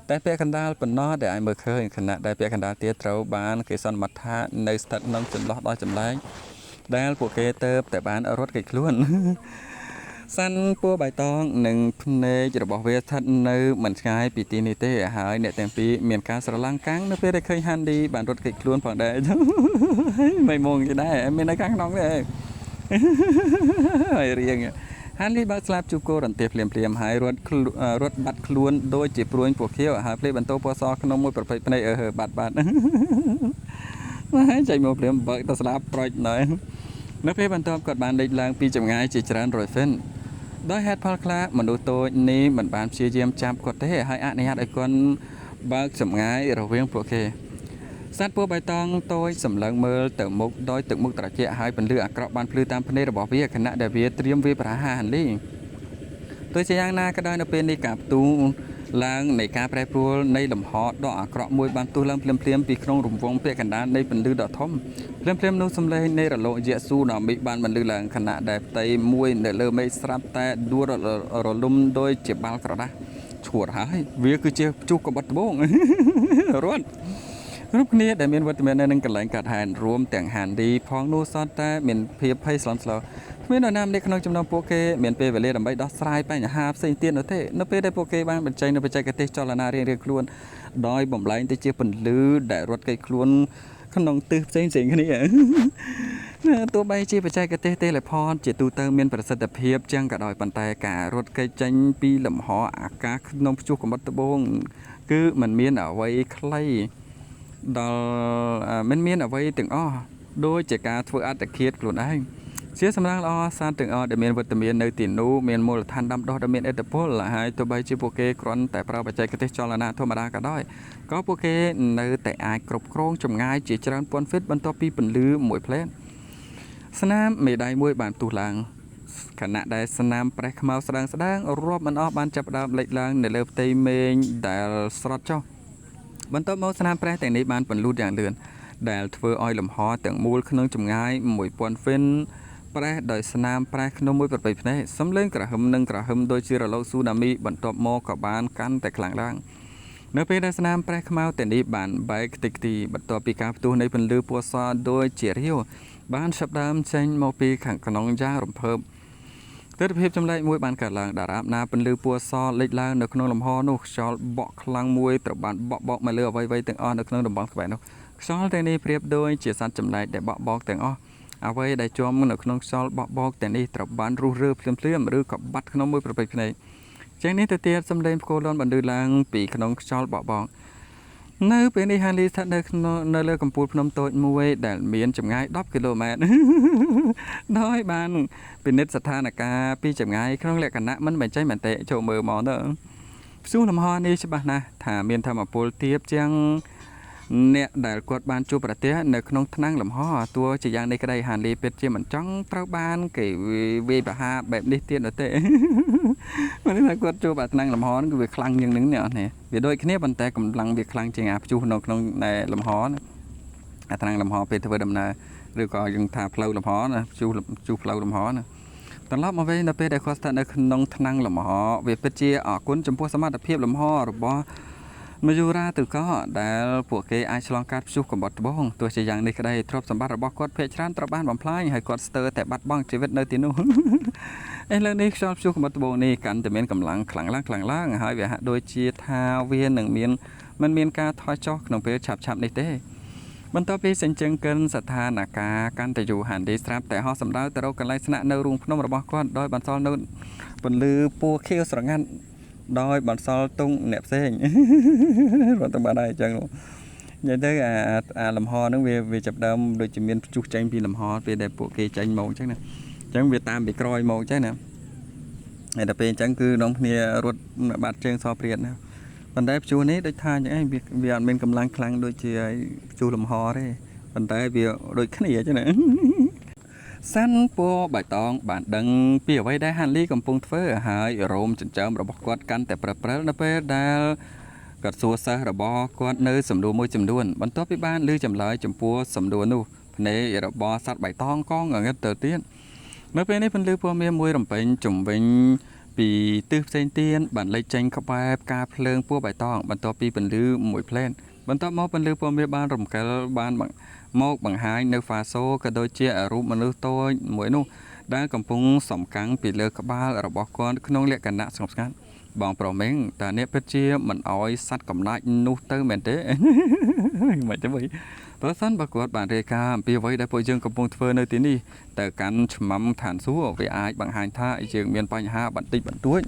តែពាក់កណ្ដាលប៉ុណ្ណោះដែលឲ្យមើលឃើញខណៈដែលពាក់កណ្ដាលទៀតត្រូវបានគេសន្មតថានៅស្ថិតក្នុងចន្លោះដ៏ចម្លែកដែលពួកគេទៅតែបានរត់គេចខ្លួនសាន់ពណ៌បៃតងនិងភ្នែករបស់វាស្ថិតនៅមិនឆ្ងាយពីទីនេះទេហើយអ្នកទាំងពីរមានការស្រឡាំងកាំងនៅពេលដែលឃើញហាន់ឌីបានរត់គេចខ្លួនផងដែរមិនមកទេដែរមាននៅខាងក្នុងទេហើយរៀងហាន់ឌីបើកស្លាបជួបគោរន្ទះភ្លាមហើយរត់បាត់ខ្លួនដូចជាព្រួញពណ៌ខៀវហើយភ្លេបន្ទោពណ៌សក្នុងមួយប្រភេទភ្នែកបាត់ហើយចៃមកភ្លាមបើកទៅស្លាបប្រូចណែនៅពេលបន្ទាប់គាត់បានលេចឡើងពីចម្ងាយជាច្រើនរយហ្វិនដោយហេតុផលខ្លះមនុស្សតូចនេះមិនបានព្យាយាមចាប់គាត់ទេហើយអនុញ្ញាតឲ្យគាត់បើកចម្ងាយរវាងពួកគេសត្វពស់បៃតងតូចសម្លឹងមើលទៅមុខដោយទឹកមុខត្រជាក់ហើយពន្លឺអាក្រក់បានភ្លឺតាមភ្នែករបស់វាខណៈដែលវាត្រៀមវាប្រហារហាន់ឌីទោះជាយ៉ាងណាក៏ដោយនៅពេលនេះការផ្ទុះឡើងនៃការប្រែប្រួលនៃលំហដ៏អាក្រក់មួយបានទុះឡើងភ្លាមពីក្នុងរង្វង់ពាក់កណ្ដាលនៃពន្លឺដ៏ធំភ្លាមនោះសំឡេងនៃរលកយៈស៊ូណាមីបានបន្លឺឡើងខណៈដែលផ្ទៃមួយនៅលើមេឃស្រាប់តែដួលរលំដោយជាបាល់ក្រដាស់ឈួតហើយវាគឺជាព្យុះកបិតត្បូងរត់គ្រប់គ្នាដែលមានវត្តមាននៅនឹងកន្លែងកាត់ហែនរួមទាំងហាន់ឌីផងនោះសតតែមានភាពភ័យស្លន់ស្លោគ្មាននរណាម្នាក់ក្នុងចំណោមពួកគេមានពេលវេលាដើម្បីដោះស្រាយបញ្ហាផ្សេងទៀតនោះទេនៅពេលដែលពួកគេបានបញ្ចេញនូវបច្ចេកទេសចលនារៀងៗខ្លួនដោយបំលែងទៅជាពន្លឺដែលរត់គេចខ្លួនក្នុងទិសផ្សេងគ្នាទោះបីជាបច្ចេកទេស Teleport ជាទូទៅមានប្រសិទ្ធភាពចឹងក៏ដោយប៉ុន្តែការរត់គេចចេញពីលំហអាកាសក្នុងព្យុះកំបុតត្បូងគឺมันមានអ្វីខ្លីដល់មិនមានអ្វីទាំងអស់ដូចជាការធ្វើអត្តឃាតខ្លួនឯងជាសម្រាប់ល្អសត្វទាំងអស់ដែលមានវត្តមាននៅទីនោះមានមូលដ្ឋានដាំដុះដ៏មានឥទ្ធិពលហើយទោះបីជាពួកគេគ្រាន់តែប្រើបច្ចេកទេសចលនាធម្មតាក៏ដោយក៏ពួកគេនៅតែអាចគ្រប់គ្រងចម្ងាយជាច្រើនពាន់ហ្វីតបន្ទាប់ពីពន្លឺមួយផ្លែតស្នាមមេដៃមួយបានទុះឡើងខណៈដែលស្នាមប្រេះខ្មៅស្ដើងរាប់មិនអស់បានចាប់ផ្ដើមលេចឡើងនៅលើផ្ទៃមេឃដែលស្រត់ចុះបន្ទាប់មកស្នាមប្រេះទាំងនេះបានបន្លូតយ៉ាងលឿនដែលធ្វើឲ្យលំហទាំងមូលក្នុងចម្ងាយ1000ហ្វីនប្រេះដោយស្នាមប្រេះក្នុងមួយប្រភេទភ្នែកសំឡេងក្រហឹមដូចជារលកស៊ូណាមីបន្ទាប់មកក៏បានកាន់តែខ្លាំងឡើងនៅពេលដែលស្នាមប្រេះខ្មៅទាំងនេះបានបែកខ្ទេចខ្ទីបន្ទាប់ពីការផ្ទុះនៃពន្លឺពណ៌សដូចជារាវបានចាប់ដើមចេញមកពីខាងក្នុងយ៉ាងរំភើបទិដ្ឋភាពចម្លែកមួយបានកើតឡើងតារាបណាពន្លឺពណ៌សលេចឡើងនៅក្នុងលំហនោះខ្យល់បក់ខ្លាំងមួយត្រូវបានបក់មកលើអ្វីៗទាំងអស់នៅក្នុងតំបន់ក្បែរនោះខ្យល់ទាំងនេះប្រៀបដូចជាសត្វចម្លែកដែលបក់ទាំងអស់អ្វីដែលជាប់នៅក្នុងខ្យល់បក់ទាំងនេះត្រូវបានរុះរើភ្លាមឬក៏បាត់ក្នុងមួយប្រភេទភ្នែកជាងនេះទៅទៀតសំឡេងផ្គរលាន់បន្លឺឡើងពីក្នុងខ្យល់បក់នៅពេលនេះហាន់ឌីស្ថិតនៅលើកំពូលភ្នំតូចមួយដែលមានចម្ងាយ10គីឡូម៉ែត្រដោយបានពិនិត្យស្ថានភាពពីចម្ងាយក្នុងលក្ខណៈមិនបញ្ចេញមតិចូលមើលមកទៅព្យុះលំហនេះច្បាស់ណាស់ថាមានធម្មពលទាបជាងអ្នកដែលគាត់បានជួបប្រទះនៅក្នុងថ្នាំងលំហតួជាយ៉ាងនេះក្តីហាន់ឌីពិតជាមិនចង់ត្រូវបានគេវាយប្រហារបែបនេះទៀតនោះទេមិនថាគាត់ជួបអាថ្នាំងលំហគឺវាខ្លាំងជាងនឹងនេះអត់ទេវាដូចគ្នាប៉ុន្តែកម្លាំងវាខ្លាំងជាងអាព្យុះនៅក្នុងលំហអាថ្នាំងលំហពេលធ្វើដំណើរឬក៏យើងថាផ្លូវលំហណាព្យុះផ្លូវលំហណាត្រឡប់មកវិញនៅពេលដែលគាត់ស្ថិតនៅក្នុងថ្នាំងលំហវាពិតជាអរគុណចំពោះសមត្ថភាពលំហរបស់មយូរ៉ាទៅក៏ដែលពួកគេអាចឆ្លងកាត់ព្យុះកំបុតត្បូងទោះជាយ៉ាងនេះក្តីទ្រព្យសម្បត្តិរបស់គាត់ភាគច្រើនត្រូវបានបំផ្លាញហើយគាត់ស្ទើរតែបាត់បង់ជីវិតនៅទីនោះឥឡូវនេះខ្យល់ព្យុះកំបុតត្បូងនេះកាន់តែមានកម្លាំងខ្លាំងឡើងហើយវាហាក់ដូចជាថាវានឹងមិនមានការថយចុះក្នុងពេលឆាប់នេះទេបន្ទាប់ពីសេចក្ដីកិនស្ថានភាពកាន់តែយូរហាន់ឌីស្រាប់តែហោះសម្ដៅទៅរកកន្លែងស្នាក់នៅរូងភ្នំរបស់គាត់ដោយបន្សល់នៅពន្លឺពណ៌ខៀវស្រងាត់ដោយបន្សល់ទុំអ្នកផ្សេងរត់ទៅបាត់ហើយអញ្ចឹងនិយាយទៅអាលំហហ្នឹងវាចាប់ដើមដូចជាមានព្យុះចេញពីលំហពេលដែលពួកគេចេញមកអញ្ចឹងណាអញ្ចឹងវាតាមពីក្រោយមកអញ្ចឹងណាហើយដល់ពេលអញ្ចឹងគឺនាំគ្នារត់បាត់ជើងសព្រាតណាប៉ុន្តែព្យុះនេះដូចថាអញ្ចឹងវាអត់មានកម្លាំងខ្លាំងដូចជាព្យុះលំហទេប៉ុន្តែវាដូចគ្នាអញ្ចឹងណាសាន់ពណ៌បៃតងបានដឹងពីអ្វីដែលហាន់ឌីកំពុងធ្វើហើយរោមចិញ្ចើមរបស់គាត់កាន់តែព្រិលនៅពេលដែលគាត់សួរសិស្សរបស់គាត់នៅសំណួរមួយចំនួនបន្ទាប់ពីបានឮចម្លើយចំពោះសំណួរនោះភ្នែករបស់សត្វបៃតងក៏ងងឹតទៅទៀត នៅពេលនេះពន្លឺពណ៌មាសមួយរំពេញជំវិញពីទិសផ្សេងទៀតបានលេចចេញក្បែរផ្កាភ្លើងពណ៌បៃតងបន្ទាប់ពីពន្លឺមួយផ្លែនបន្ទាប់មកពន្លឺពណ៌មាសបានរំកិលបានមកបង្ហាញនៅហ្វាសូក៏ដូចជារូបមនុស្សតូចមួយនោះដែលកំពុងសំកាំងពីលើក្បាលរបស់គាត់ក្នុងលក្ខណៈស្ងប់ស្ងាត់បងប្រុសមេងតើអ្នកពិតជាមិនអោយសัตว์កំណាចនោះទៅមែនទេមិនទេបើសិនបើគាត់បានរាយការណ៍អំពីអ្វីដែលពួកយើងកំពុងធ្វើនៅទីនេះទៅកាន់ឆ្មាំឋានសួគ៌វាអាចបង្ហាញថាយើងមានបញ្ហាបន្តិចបន្តួច